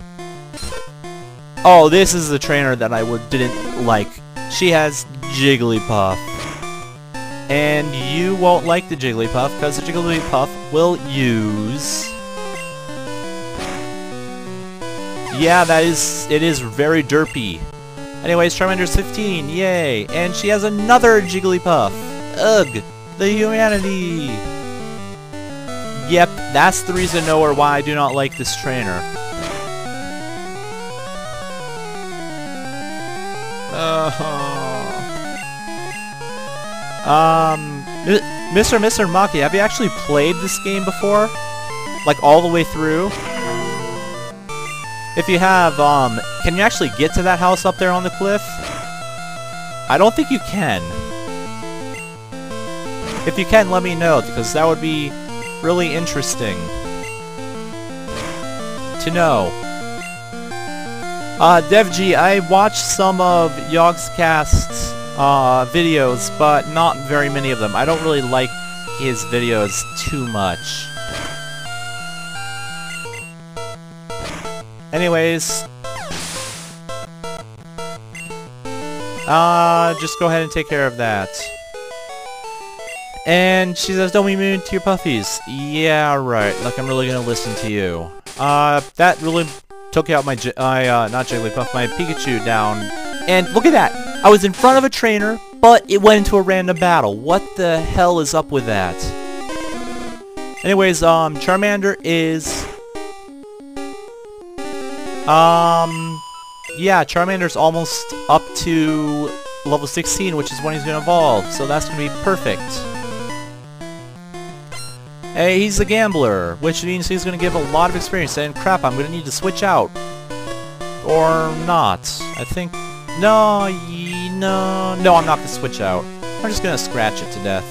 Oh, this is the trainer that I didn't like. She has Jigglypuff. And you won't like the Jigglypuff, because the Jigglypuff will use... Yeah, it is very derpy. Anyways, Charmander's 15, yay! And she has another Jigglypuff! Ugh! The humanity! Yep, that's the reason or why I do not like this trainer. Mr. Maki, have you actually played this game before? Like, all the way through? If you have, can you actually get to that house up there on the cliff? I don't think you can. If you can, let me know, because that would be really interesting to know. DevG, I watched some of Yogscast's videos, but not very many of them. I don't really like his videos too much. Anyways, just go ahead and take care of that. And she says, don't be mean to your puffies. Yeah, right. Like I'm really gonna listen to you. That really took out my, not Jigglypuff, my Pikachu down. And look at that! I was in front of a trainer, but it went into a random battle. What the hell is up with that? Anyways, Charmander is... yeah, Charmander's almost up to level 16, which is when he's gonna evolve, so that's gonna be perfect. Hey, he's a gambler, which means he's gonna give a lot of experience, and crap, I'm gonna need to switch out. Or not. I think... No, no, I'm not gonna switch out. I'm just gonna scratch it to death.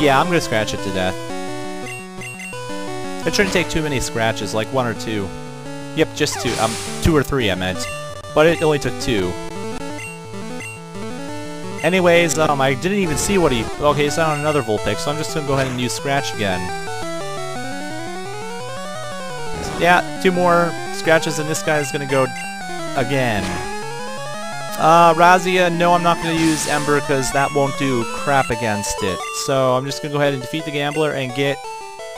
Yeah, I'm gonna scratch it to death. It shouldn't take too many scratches, like 1 or 2. Yep, just 2. 2 or 3, I meant. But it only took 2. Anyways, I didn't even see what he... Okay, he's on another Vulpix, so I'm just gonna go ahead and use Scratch again. Yeah, 2 more scratches and this guy is gonna go again. Razia, no, I'm not gonna use Ember because that won't do crap against it. So I'm just gonna go ahead and defeat the Gambler and get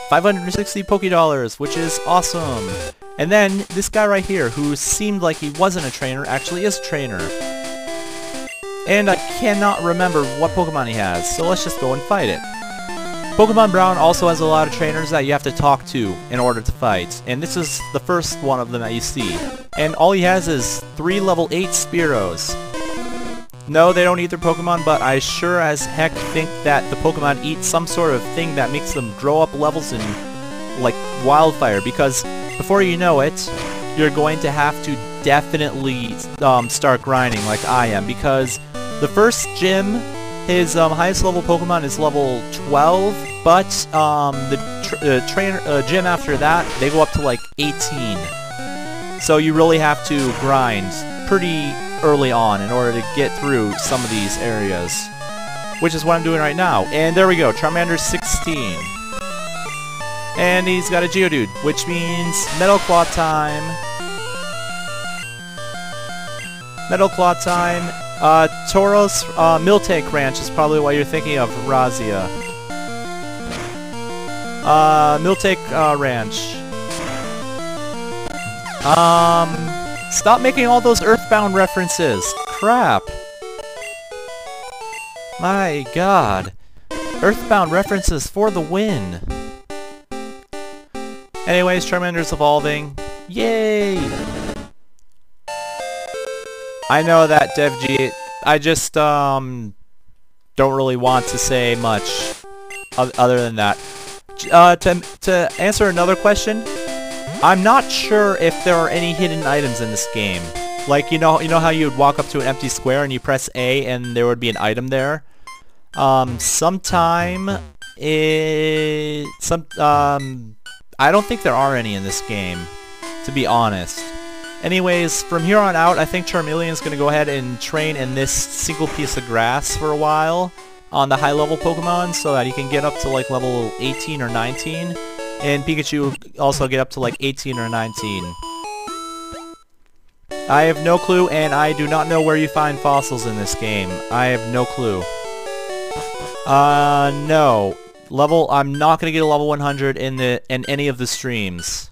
560 Pokédollars, which is awesome. And then this guy right here, who seemed like he wasn't a trainer, actually is a trainer. And I cannot remember what Pokemon he has, so let's just go and fight it. Pokemon Brown also has a lot of trainers that you have to talk to in order to fight, and this is the first one of them that you see. And all he has is 3 level 8 Spearows. No, they don't eat their Pokemon, but I sure as heck think that the Pokemon eat some sort of thing that makes them grow up levels in, like, wildfire, because before you know it, you're going to have to definitely start grinding like I am, because the first gym, his highest level Pokemon is level 12, but the gym after that, they go up to like 18. So you really have to grind pretty early on in order to get through some of these areas, which is what I'm doing right now. And there we go, Charmander's 16. And he's got a Geodude, which means Metal Claw time. Metal Claw time. Tauros Miltank Ranch is probably what you're thinking of, Razia. Miltank Ranch. Stop making all those Earthbound references. Crap. My god. Earthbound references for the win. Anyways, Charmander's evolving. Yay! I know that, DevG. I just, don't really want to say much other than that. To answer another question, I'm not sure if there are any hidden items in this game. Like, you know how you would walk up to an empty square and you press A and there would be an item there? I don't think there are any in this game, to be honest. Anyways, from here on out, I think Charmeleon's gonna go ahead and train in this single piece of grass for a while on the high-level Pokemon so that he can get up to like level 18 or 19. And Pikachu will also get up to like 18 or 19. I have no clue, and I do not know where you find fossils in this game. I have no clue. No. I'm not gonna get a level 100 in any of the streams.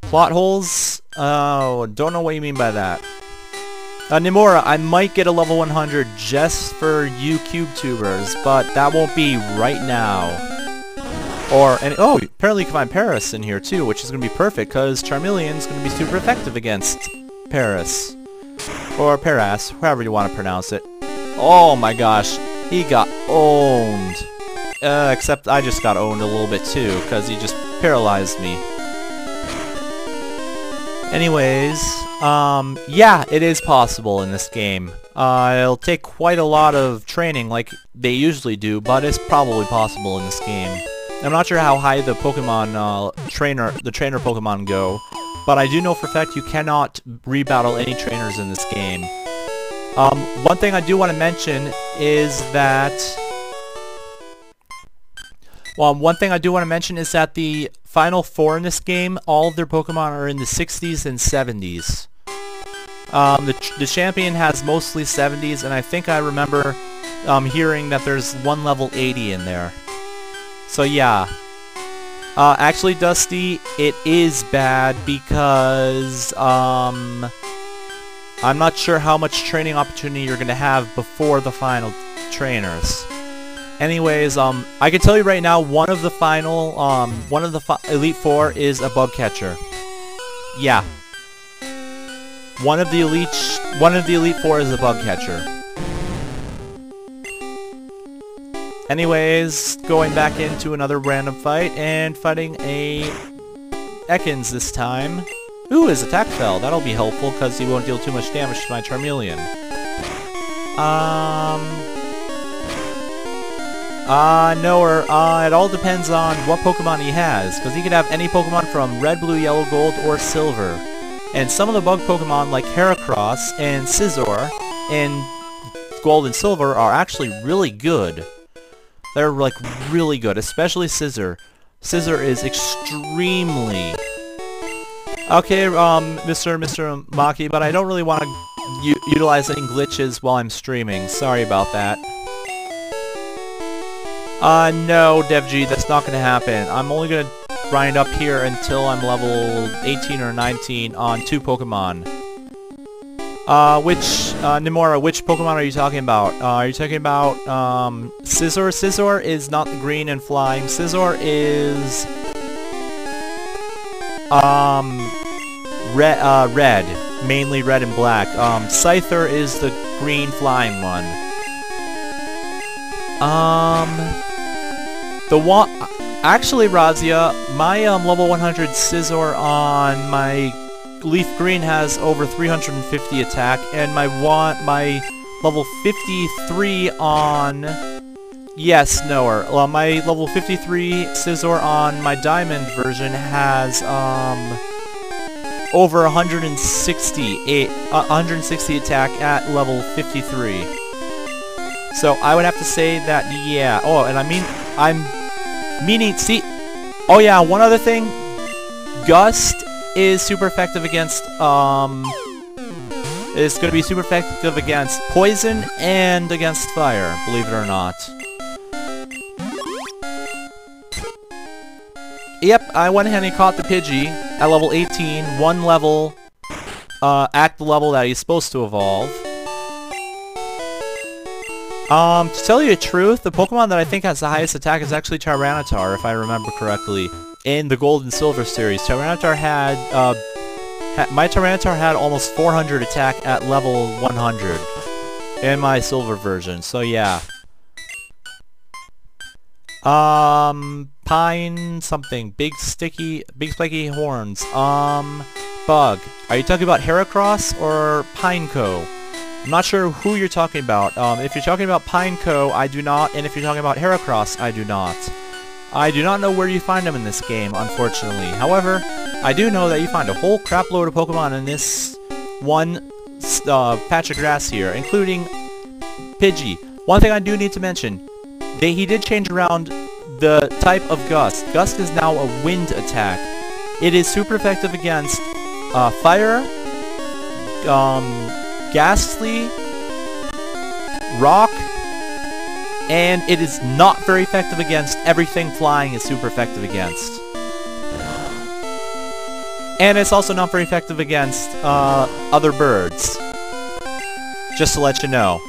Plot holes? Oh, don't know what you mean by that. Nomura, I might get a level 100 just for you QubeTubers, but that won't be right now. Oh, apparently you can find Paris in here too, which is going to be perfect, because Charmeleon's going to be super effective against Paris. Or Paras, however you want to pronounce it. Oh my gosh, he got owned. Except I just got owned a little bit too, because he just paralyzed me. Anyways, yeah, it is possible in this game. It'll take quite a lot of training like they usually do, but it's probably possible in this game. I'm not sure how high the Pokemon, trainer Pokemon go, but I do know for a fact you cannot rebattle any trainers in this game. One thing I do want to mention is that... the Final Four in this game, all of their Pokemon are in the 60s and 70s. The champion has mostly 70s, and I think I remember hearing that there's one level 80 in there. So yeah. Actually, Dusty, it is bad because I'm not sure how much training opportunity you're going to have before the final trainers. Anyways, I can tell you right now, one of the Elite Four is a bug catcher. Yeah. One of the Elite Four is a bug catcher. Anyways, going back into another random fight, and fighting a EKANS this time. Ooh, his attack fell. That'll be helpful, because he won't deal too much damage to my Charmeleon. No, it all depends on what Pokemon he has, because he could have any Pokemon from Red, Blue, Yellow, Gold, or Silver. And some of the bug Pokemon, like Heracross and Scizor in Gold and Silver, are actually really good. They're, like, really good, especially Scizor. Scizor is extremely... Okay, Mr. Maki, but I don't really want to utilize any glitches while I'm streaming. Sorry about that. No, DevG, that's not gonna happen. I'm only gonna grind up here until I'm level 18 or 19 on 2 Pokemon. Nomura, which Pokemon are you talking about? Are you talking about, Scizor? Scizor is not the green and flying. Scizor is, red. Mainly red and black. Scyther is the green flying one. Actually, Razia, my, level 100 Scizor on my Leaf Green has over 350 attack, and my level 53 on... Yes, Noah. Well, my level 53 Scizor on my Diamond version has, over 160 attack at level 53. So I would have to say that, yeah. Oh, and see, oh yeah, one other thing. Gust is super effective against, is going to be super effective against poison and against fire, believe it or not. Yep, I went ahead and caught the Pidgey at level 18, one level, at the level that he's supposed to evolve. To tell you the truth, the Pokemon that I think has the highest attack is actually Tyranitar, if I remember correctly. In the Gold and Silver series, Tyranitar had, my Tyranitar had almost 400 attack at level 100 in my Silver version, so yeah. Pine something, big spiky horns, bug. Are you talking about Heracross or Pineco? I'm not sure who you're talking about. If you're talking about Pineco, I do not, and if you're talking about Heracross, I do not. I do not know where you find them in this game, unfortunately. However, I do know that you find a whole crap load of Pokemon in this one patch of grass here, including Pidgey. One thing I do need to mention, he did change around the type of Gust. Gust is now a wind attack. It is super effective against fire, Ghastly, Rock, and it is not very effective against everything flying is super effective against. And it's also not very effective against other birds. Just to let you know.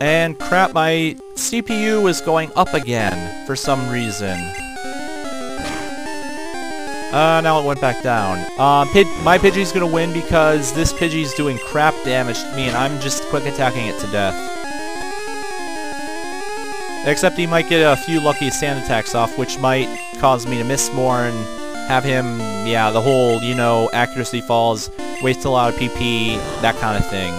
And crap, my CPU is going up again for some reason. Now it went back down. My Pidgey's gonna win because this Pidgey's doing crap damage to me and I'm just quick attacking it to death. Except he might get a few lucky sand attacks off, which might cause me to miss more and have him, yeah, the whole, you know, accuracy falls, wastes a lot of PP, that kind of thing.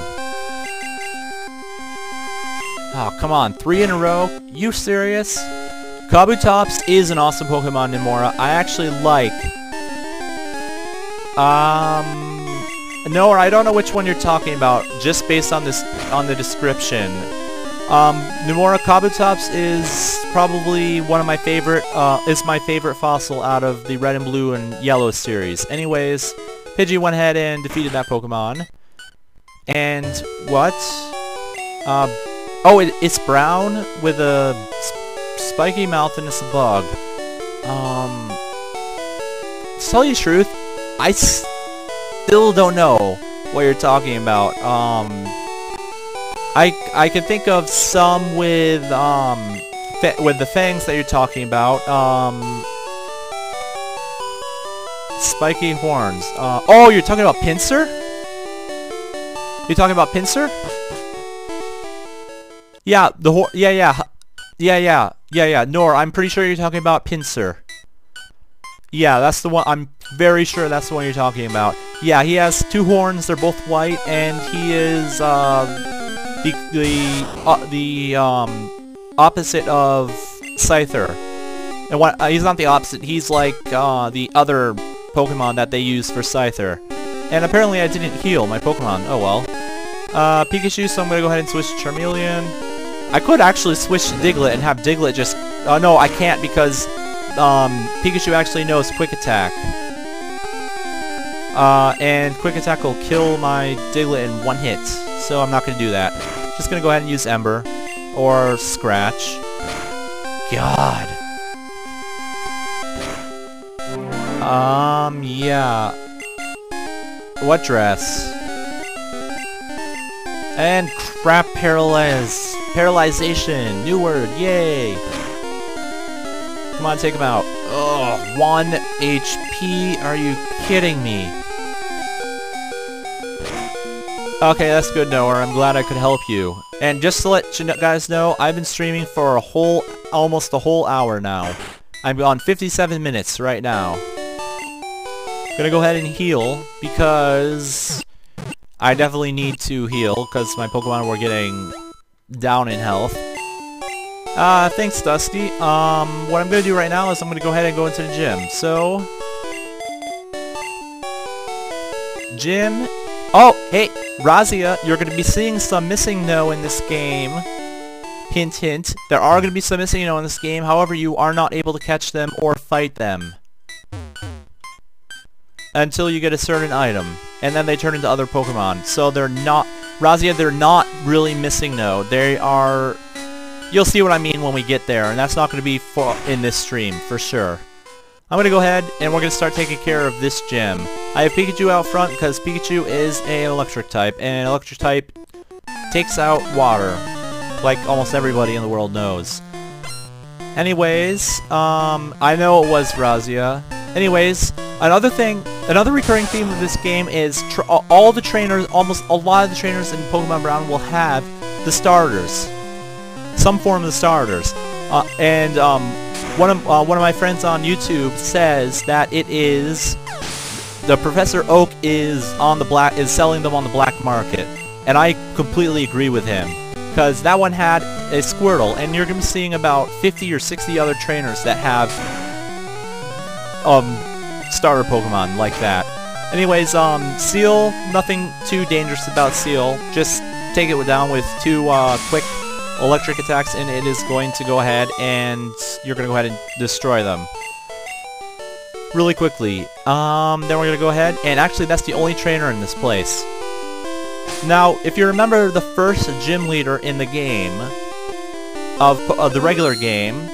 Oh, come on, 3 in a row? You serious? Kabutops is an awesome Pokemon, Nemora. I actually like... No, or I don't know which one you're talking about, just based on this, on the description. Nemora, Kabutops is probably one of my favorite, is my favorite fossil out of the Red and Blue and Yellow series. Anyways, Pidgey went ahead and defeated that Pokemon. And what? Oh, it's brown with a spiky mouth and it's a bug. To tell you the truth, I still don't know what you're talking about. I can think of some with the fangs that you're talking about. Spiky horns. Oh, you're talking about Pinsir? You're talking about Pinsir? Yeah, yeah. Nor, I'm pretty sure you're talking about Pinsir. Yeah, that's the one. I'm very sure that's the one you're talking about. Yeah, he has 2 horns. They're both white, and he is the opposite of Scyther. And what? He's not the opposite. He's like the other Pokemon that they use for Scyther. And apparently, I didn't heal my Pokemon. Oh well. Pikachu. So I'm gonna go ahead and switch to Charmeleon. I could actually switch to Diglett and have Diglett just... no, I can't because Pikachu actually knows Quick Attack. And Quick Attack will kill my Diglett in 1 hit. So I'm not going to do that. Just going to go ahead and use Ember. Or Scratch. God. Yeah. What dress? And crap, paralyzation. New word, yay. Come on, take him out. Ugh, 1 HP? Are you kidding me? Okay, that's good, Noah. I'm glad I could help you. And just to let you guys know, I've been streaming for almost a whole hour now. I'm on 57 minutes right now. Gonna go ahead and heal, because I definitely need to heal, because my Pokemon were getting down in health. Thanks, Dusty. What I'm gonna do right now is I'm gonna go ahead and go into the gym. So... Gym... Oh, hey, Razia, you're gonna be seeing some missing no in this game. Hint, hint. There are gonna be some missing no in this game, however, you are not able to catch them or fight them. Until you get a certain item. And then they turn into other Pokemon. So they're not... Razia, they're not really missing no. They are... You'll see what I mean when we get there, and that's not going to be in this stream, for sure. I'm going to go ahead, and we're going to start taking care of this gym. I have Pikachu out front, because Pikachu is an electric type, and electric type takes out water, like almost everybody in the world knows. Anyways, I know it was Razia. Anyways, another recurring theme of this game is all the trainers, almost a lot of the trainers in Pokemon Brown will have the starters. Some form of the starters. One of my friends on YouTube says that it is the Professor Oak is selling them on the black market, and I completely agree with him, because that one had a Squirtle, and you're gonna be seeing about 50 or 60 other trainers that have starter Pokemon like that. Anyways, Seal, nothing too dangerous about Seal. Just take it down with 2 quick electric attacks, and it is going to go ahead and you're going to go ahead and destroy them really quickly. Then we're going to go ahead, and actually that's the only trainer in this place. Now, if you remember, the first gym leader in the game, of the regular game,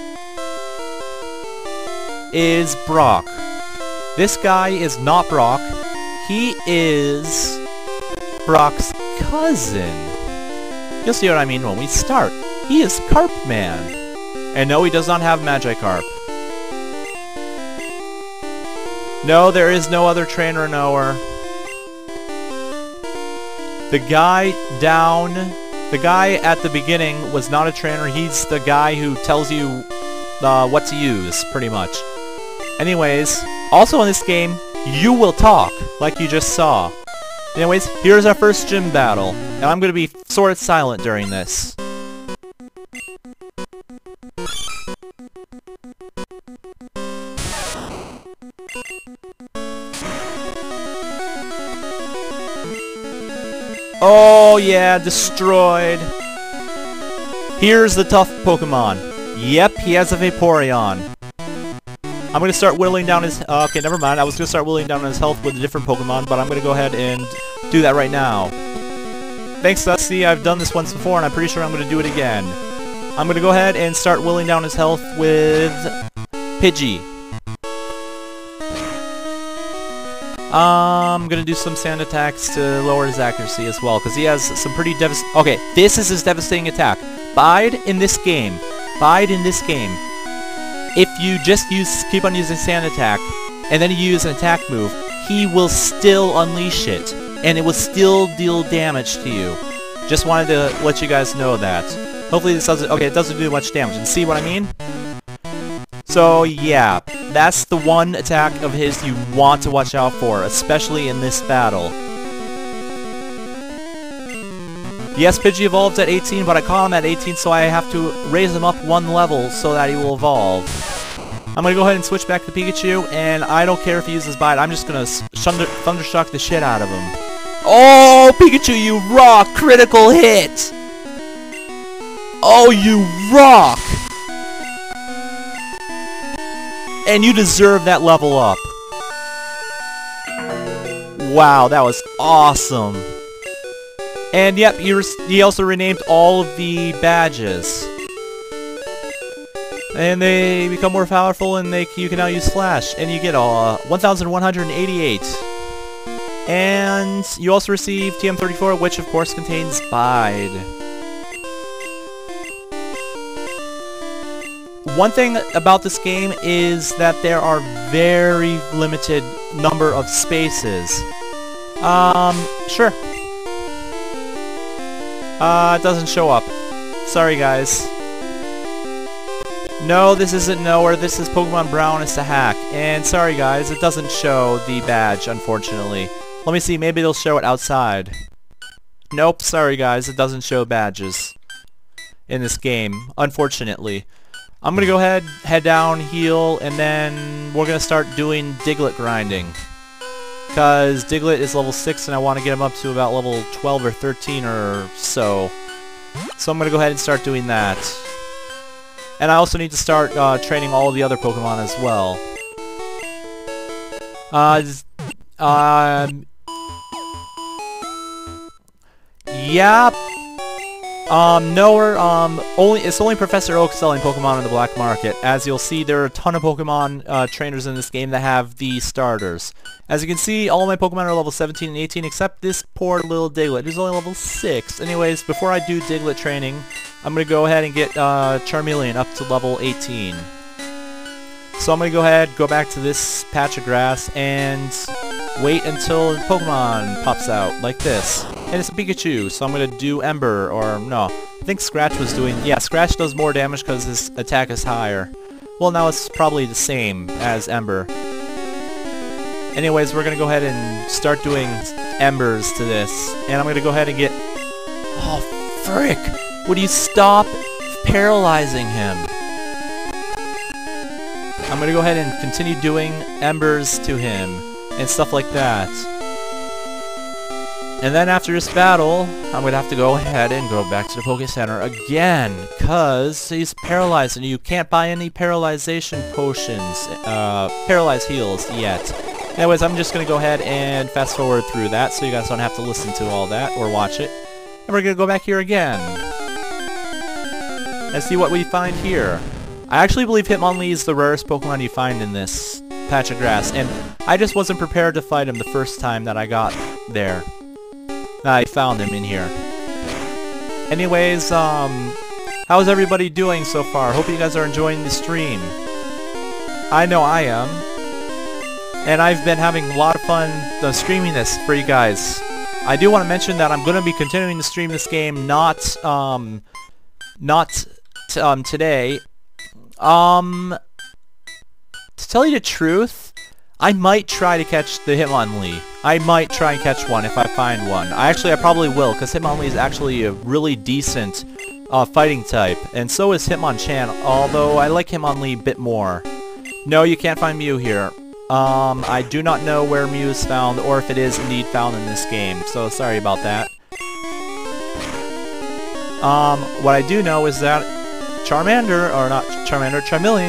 is Brock. This guy is not Brock. He is Brock's cousin. You'll see what I mean when we start. He is Carp Man. And no, he does not have Magikarp. No, there is no other trainer knower. The guy at the beginning was not a trainer. He's the guy who tells you what to use, pretty much. Anyways, also in this game, you will talk, like you just saw. Anyways, here's our first gym battle, and I'm going to be sort of silent during this. Oh yeah, destroyed. Here's the tough Pokemon. Yep, he has a Vaporeon. I'm gonna start whittling down his... okay, never mind. I was gonna start whittling down his health with a different Pokemon, but I'm gonna go ahead and do that right now. Thanks, Dusty. I've done this once before, and I'm pretty sure I'm gonna do it again. I'm gonna go ahead and start whittling down his health with... Pidgey. I'm gonna do some sand attacks to lower his accuracy as well, because he has some pretty devastating... Okay, this is his devastating attack. Bide in this game. If you just keep on using sand attack, and then you use an attack move, he will still unleash it, and it will still deal damage to you. Just wanted to let you guys know that. Hopefully this doesn't... Okay, it doesn't do much damage. And see what I mean? So, yeah. That's the one attack of his you want to watch out for, especially in this battle. Yes, Pidgey evolves at 18, but I caught him at 18, so I have to raise him up one level so that he will evolve. I'm gonna go ahead and switch back to Pikachu, and I don't care if he uses Bite, I'm just gonna Thundershock the shit out of him. Oh, Pikachu, you rock! Critical hit! Oh, you rock! And you deserve that level up. Wow, that was awesome. And yep, he also renamed all of the badges. And they become more powerful, and you can now use Flash. And you get 1,188. And you also receive TM34, which of course contains Bide. One thing about this game is that there are very limited number of spaces. Sure. It doesn't show up. Sorry, guys. No, this isn't Nowhere. This is Pokemon Brown. It's a hack. And sorry, guys, it doesn't show the badge, unfortunately. Let me see. Maybe they'll show it outside. Nope. Sorry, guys. It doesn't show badges in this game, unfortunately. I'm gonna go ahead, head down, heal, and then we're gonna start doing Diglett grinding. Because Diglett is level 6 and I want to get him up to about level 12 or 13 or so. So I'm gonna go ahead and start doing that. And I also need to start training all of the other Pokemon as well. Yeah. Nowhere, it's only Professor Oak selling Pokemon on the black market. As you'll see, there are a ton of Pokemon trainers in this game that have the starters. As you can see, all my Pokemon are level 17 and 18, except this poor little Diglett, who's only level 6. Anyways, before I do Diglett training, I'm gonna go ahead and get Charmeleon up to level 18. So I'm gonna go ahead, go back to this patch of grass, and wait until Pokemon pops out, like this. And it's a Pikachu, so I'm gonna do Ember, or no. I think Scratch was doing... Yeah, Scratch does more damage because his attack is higher. Well, now it's probably the same as Ember. Anyways, we're gonna go ahead and start doing Embers to this. And I'm gonna go ahead and get... Oh, frick! Would you stop paralyzing him? I'm gonna go ahead and continue doing Embers to him, and stuff like that. And then after this battle, I'm gonna have to go ahead and go back to the Poké Center again, cause he's paralyzed and you can't buy any paralyzation potions, paralyzed heals yet. Anyways, I'm just gonna go ahead and fast forward through that so you guys don't have to listen to all that or watch it. And we're gonna go back here again and see what we find here. I actually believe Hitmonlee is the rarest Pokemon you find in this patch of grass, and I just wasn't prepared to fight him the first time that I got there. I found him in here. Anyways, how's everybody doing so far? Hope you guys are enjoying the stream. I know I am. And I've been having a lot of fun streaming this for you guys. I do want to mention that I'm going to be continuing to stream this game, not today. To tell you the truth, I might try to catch the Hitmonlee. I might try and catch one if I find one. I probably will, because Hitmonlee is actually a really decent fighting type, and so is Hitmonchan, although I like Hitmonlee a bit more. No, you can't find Mew here. I do not know where Mew is found, or if it is indeed found in this game, so sorry about that. What I do know is that Charmeleon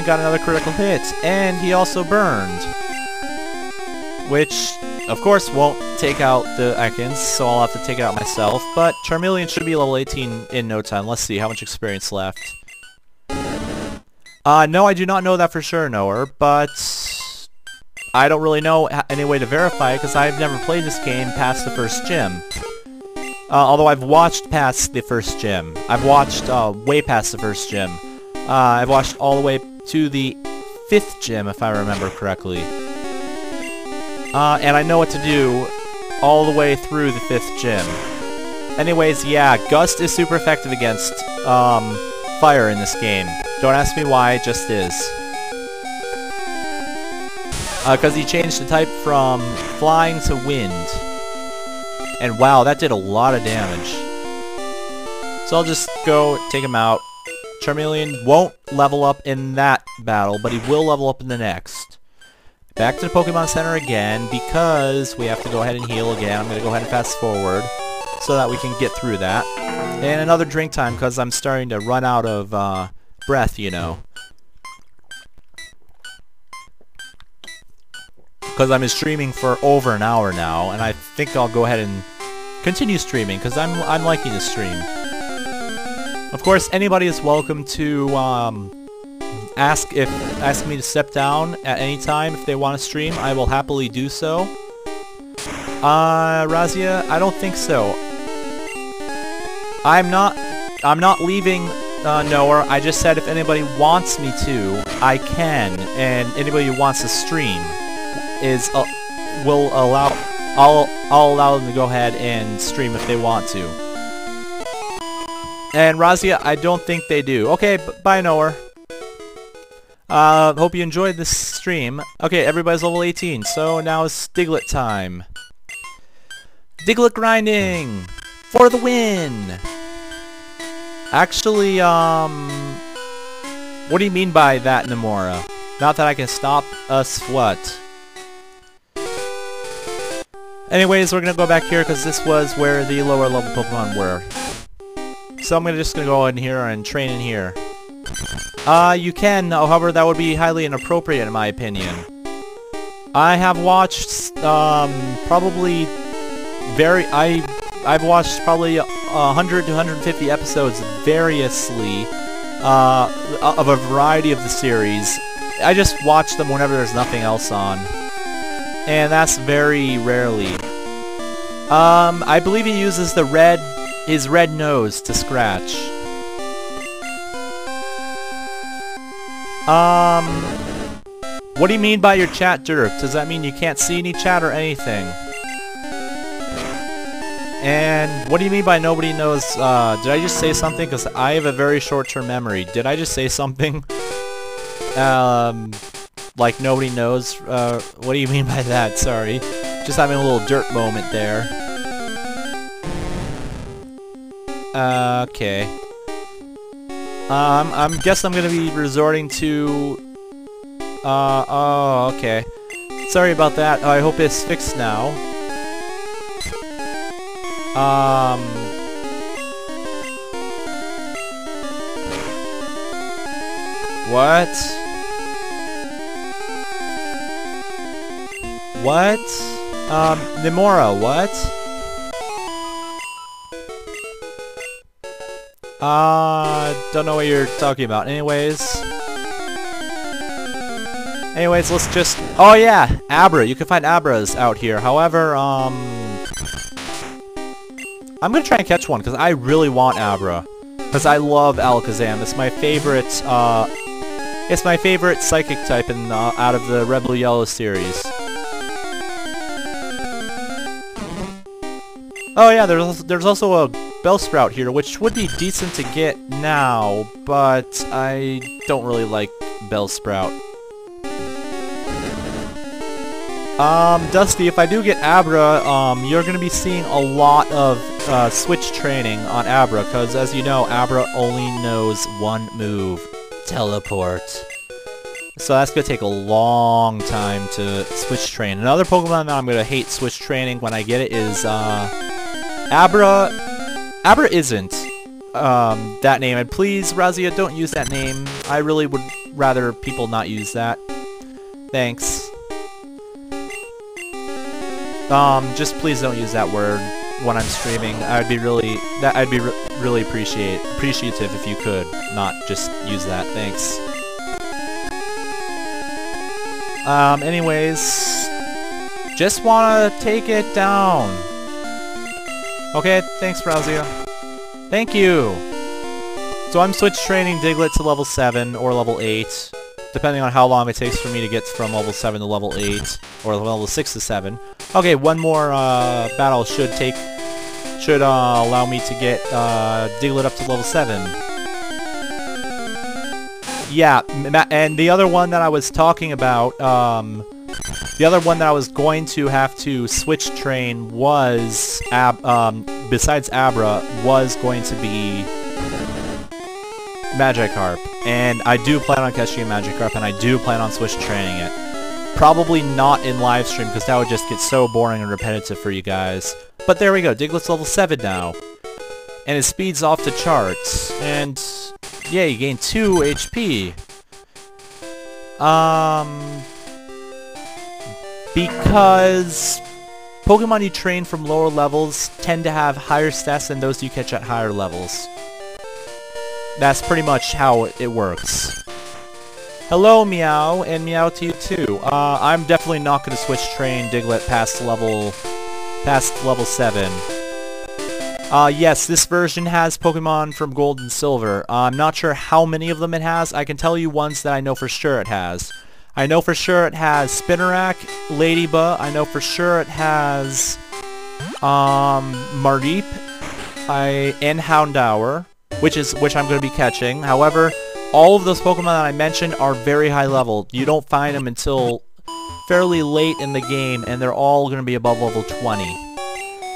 got another critical hit, and he also burned. Which, of course, won't take out the EKANS, so I'll have to take it out myself, but Charmeleon should be level 18 in no time. Let's see how much experience left. No, I do not know that for sure, Noah, but I don't really know any way to verify it, because I've never played this game past the first gym. Although I've watched past the first gym. I've watched way past the first gym. I've watched all the way to the 5th gym, if I remember correctly. And I know what to do all the way through the 5th gym. Anyways, yeah, Gust is super effective against fire in this game. Don't ask me why, it just is. Because he changed the type from flying to wind. And wow, that did a lot of damage. So I'll just go take him out. Charmeleon won't level up in that battle, but he will level up in the next. Back to the Pokemon Center again, because we have to go ahead and heal again. I'm going to go ahead and fast forward, so that we can get through that. And another drink time, because I'm starting to run out of breath, you know. Because I've been streaming for over an hour now, and I think I'll go ahead and continue streaming, because I'm liking the stream. Of course, anybody is welcome to ask me to step down at any time if they want to stream. I will happily do so. Razia, I don't think so. I'm not leaving Noah. I just said if anybody wants me to, I can, and anybody who wants to stream I'll allow them to go ahead and stream if they want to. And Razia, I don't think they do. Okay, bye Noah. Hope you enjoyed this stream. Okay, everybody's level 18, so now it's Diglett time. Diglett grinding! For the win! Actually, what do you mean by that, Nomura? Not that I can stop us, what? Anyways, we're gonna go back here because this was where the lower level Pokemon were. So I'm just gonna go in here and train in here. You can, however, that would be highly inappropriate in my opinion. I have watched, I've watched probably 100 to 150 episodes variously, of a variety of the series. I just watch them whenever there's nothing else on. And that's very rarely. I believe he uses his red nose to scratch. What do you mean by your chat derp? Does that mean you can't see any chat or anything? And what do you mean by nobody knows, did I just say something? Because I have a very short-term memory. Did I just say something? Like nobody knows? What do you mean by that? Sorry. Just having a little derp moment there. Okay. I guess I'm gonna be resorting to... oh, okay. Sorry about that. I hope it's fixed now. What? What? Nomura, what? Don't know what you're talking about. Anyways, let's just... Oh yeah! Abra! You can find Abras out here. However, I'm gonna try and catch one, because I really want Abra. Because I love Alakazam. It's my favorite, psychic type in, out of the Red Blue Yellow series. Oh yeah, there's also a Bellsprout here, which would be decent to get now, but I don't really like Bellsprout. Dusty, if I do get Abra, you're gonna be seeing a lot of switch training on Abra, because as you know, Abra only knows one move, Teleport. So that's gonna take a long time to switch train. Another Pokemon that I'm gonna hate switch training when I get it is Abra. Abra isn't that name, and please, Razia, don't use that name. I really would rather people not use that. Thanks. Just please don't use that word when I'm streaming. I'd be really appreciative if you could not just use that. Thanks. Anyways, just wanna take it down. Okay, thanks, Razia. Thank you. So I'm switch training Diglett to level 7 or level 8. Depending on how long it takes for me to get from level 7 to level 8, or level 6 to 7. Okay, one more battle should allow me to get Diglett up to level 7. Yeah, and the other one that I was talking about, the other one that I was going to have to switch train was, besides Abra, was going to be Magikarp, and I do plan on catching a Magikarp, and I do plan on switch training it. Probably not in live stream, because that would just get so boring and repetitive for you guys. But there we go, Diglett's level 7 now. And his speed's off the charts. And yeah, you gain 2 HP. Because Pokemon you train from lower levels tend to have higher stats than those you catch at higher levels. That's pretty much how it works. Hello, Meow, and Meow to you too. I'm definitely not going to switch train Diglett past level 7. Yes, this version has Pokemon from Gold and Silver. I'm not sure how many of them it has. I can tell you ones that I know for sure it has. I know for sure it has Spinarak, Ladybug. I know for sure it has Mareep, and Houndour. Which I'm going to be catching. However, all of those Pokemon that I mentioned are very high level. You don't find them until fairly late in the game, and they're all going to be above level 20.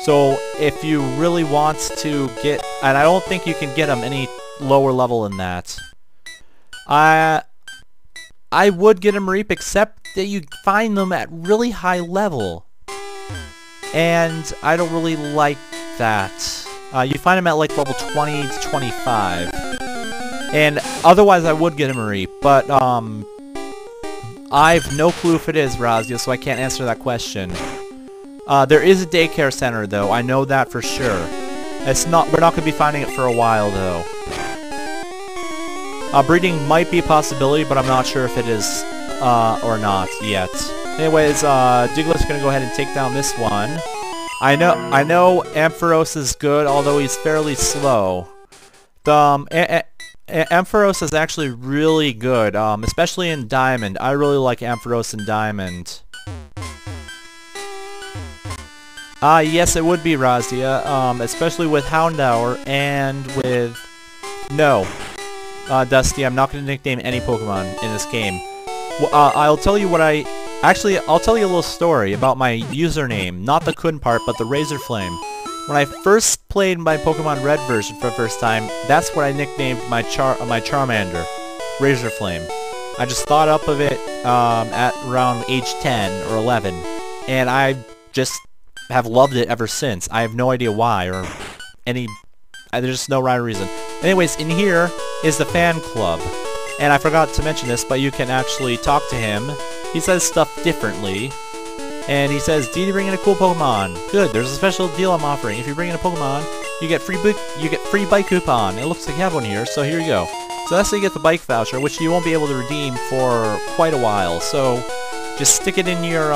So if you really want to get... And I don't think you can get them any lower level than that. I would get a Mareep, except that you find them at really high level. And I don't really like that. You find them at like level 20 to 25. And otherwise I would get a Mareep, but I've no clue if it is, Razia, so I can't answer that question. There is a daycare center though, I know that for sure. We're not going to be finding it for a while though. Breeding might be a possibility, but I'm not sure if it is or not yet. Anyways, Diglett's going to go ahead and take down this one. I know Ampharos is good, although he's fairly slow. Ampharos is actually really good, especially in Diamond. I really like Ampharos in Diamond. Yes, it would be Razia, especially with Houndour and with... No. Dusty, I'm not going to nickname any Pokemon in this game. I'll tell you what Actually, I'll tell you a little story about my username. Not the Kun part, but the Razorflame. When I first played my Pokemon Red version for the first time, that's what I nicknamed my Charmander. Razorflame. I just thought up of it at around age 10 or 11. And I just have loved it ever since. I have no idea why or any... There's just no rhyme or reason. Anyways, in here is the fan club. And I forgot to mention this, but you can actually talk to him. He says stuff differently. And he says, "Did you bring in a cool Pokemon? Good, there's a special deal I'm offering. If you bring in a Pokemon, you get free bike coupon. It looks like you have one here, so here you go." So that's how you get the bike voucher, which you won't be able to redeem for quite a while. So just stick it in your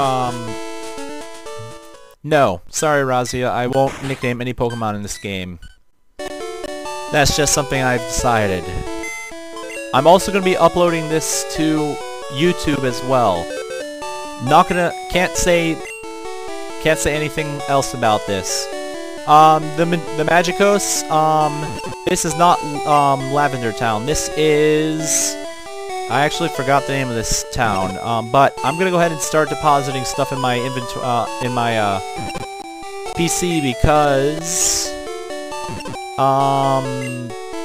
No, sorry Razia, I won't nickname any Pokemon in this game. That's just something I've decided. I'm also going to be uploading this to YouTube as well. Can't say anything else about this. The Magicos, this is not Lavender Town. This is... I actually forgot the name of this town, but I'm gonna go ahead and start depositing stuff in my PC because,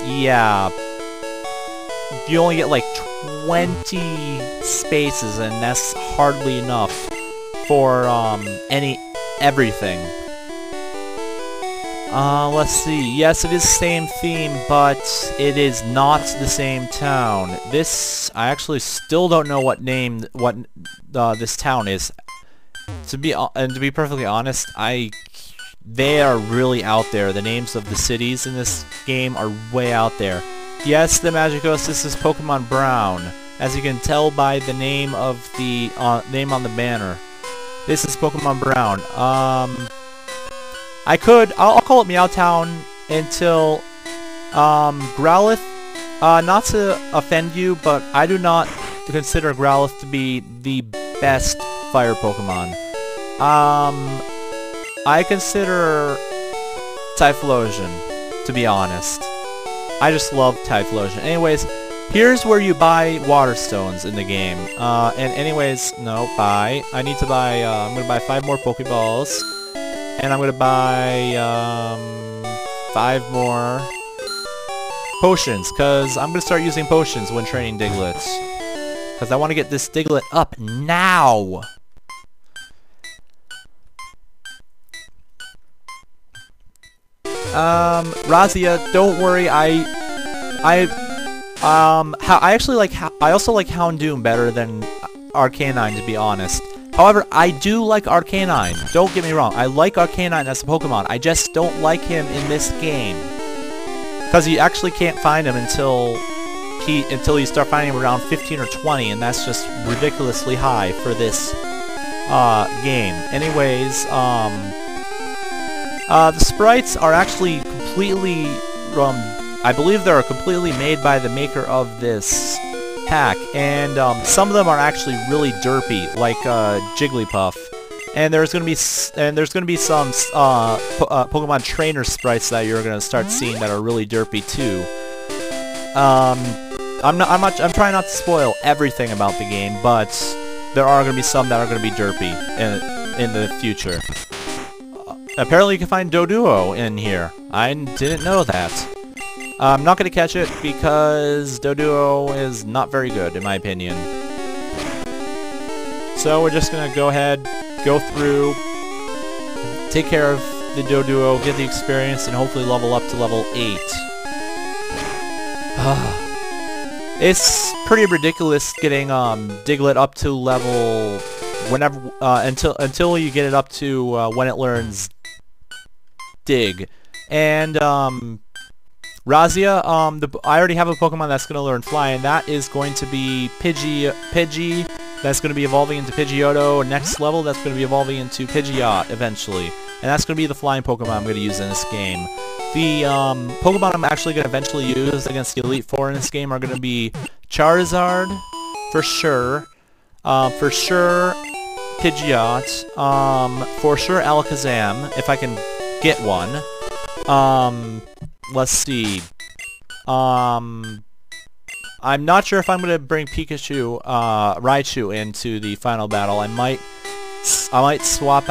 yeah, you only get like 20 spaces, and that's hardly enough for everything. Let's see. Yes, it is the same theme, but it is not the same town. This, I actually still don't know what this town is. To be perfectly honest, they are really out there. The names of the cities in this game are way out there. Yes, the Magicos, this is Pokemon Brown, as you can tell by the name of the name on the banner. This is Pokemon Brown. I'll call it Meow Town until, Growlithe, not to offend you, but I do not consider Growlithe to be the best fire Pokemon. I consider Typhlosion, to be honest. I just love Typhlosion. Anyways, here's where you buy water stones in the game. And anyways, no, buy. I need to buy, I'm gonna buy 5 more Pokeballs. And I'm gonna buy 5 more potions, cause I'm gonna start using potions when training Diglett. Cause I want to get this Diglett up now. Razia, don't worry. I also like Houndoom better than Arcanine, to be honest. However, I do like Arcanine. Don't get me wrong. I like Arcanine as a Pokemon. I just don't like him in this game. Because you actually can't find him until you start finding him around 15 or 20, and that's just ridiculously high for this game. Anyways, the sprites are actually completely I believe they're completely made by the maker of this pack, and some of them are actually really derpy, like Jigglypuff. And there's gonna be some Pokemon trainer sprites that you're gonna start seeing that are really derpy too. I'm trying not to spoil everything about the game, but there are gonna be some that are gonna be derpy in the future. Apparently you can find Doduo in here. I didn't know that. I'm not going to catch it because Doduo is not very good, in my opinion. So we're just going to go ahead, go through, take care of the Doduo, get the experience, and hopefully level up to level 8. It's pretty ridiculous getting Diglett up to level whenever until you get it up to when it learns Dig. And Razia, I already have a Pokemon that's going to learn Fly, and that is going to be Pidgey. That's going to be evolving into Pidgeotto. Next level, that's going to be evolving into Pidgeot eventually. And that's going to be the flying Pokemon I'm going to use in this game. The Pokemon I'm actually going to eventually use against the Elite Four in this game are going to be Charizard, for sure. For sure, Pidgeot. For sure, Alakazam, if I can get one. Let's see. I'm not sure if I'm gonna bring Raichu into the final battle. I might swap him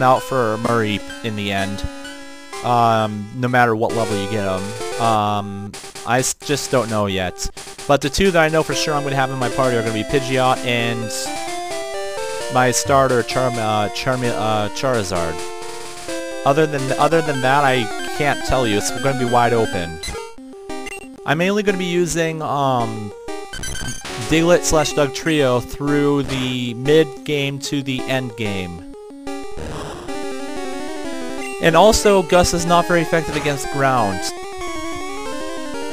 out for Mareep in the end. No matter what level you get him. I just don't know yet. But the two that I know for sure I'm gonna have in my party are gonna be Pidgeot and my starter Charizard. Other than that, I can't tell you. It's going to be wide open. I'm mainly going to be using Diglett/Doug Trio through the mid-game to the end game. And also, Gus is not very effective against ground.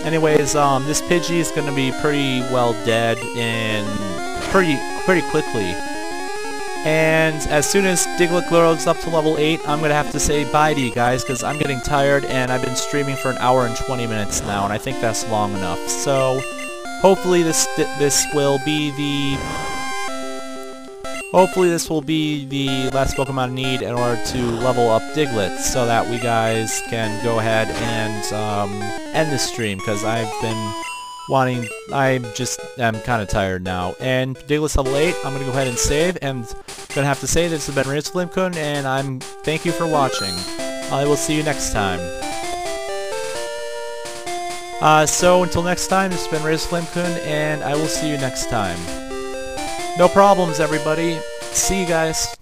Anyways, this Pidgey is going to be pretty well dead in pretty quickly. And as soon as Diglett grows up to level 8, I'm going to have to say bye to you guys, because I'm getting tired, and I've been streaming for an hour and 20 minutes now, and I think that's long enough. So, hopefully this will be the... Hopefully this will be the last Pokemon I need in order to level up Diglett, so that we guys can go ahead and end this stream, because I've been wanting... I'm kind of tired now. And Diglett's level 8, I'm going to go ahead and save, and I'm going to have to say this has been Razorflamekun, and thank you for watching. I will see you next time. So until next time, this has been Razorflamekun, and I will see you next time. No problems, everybody. See you guys.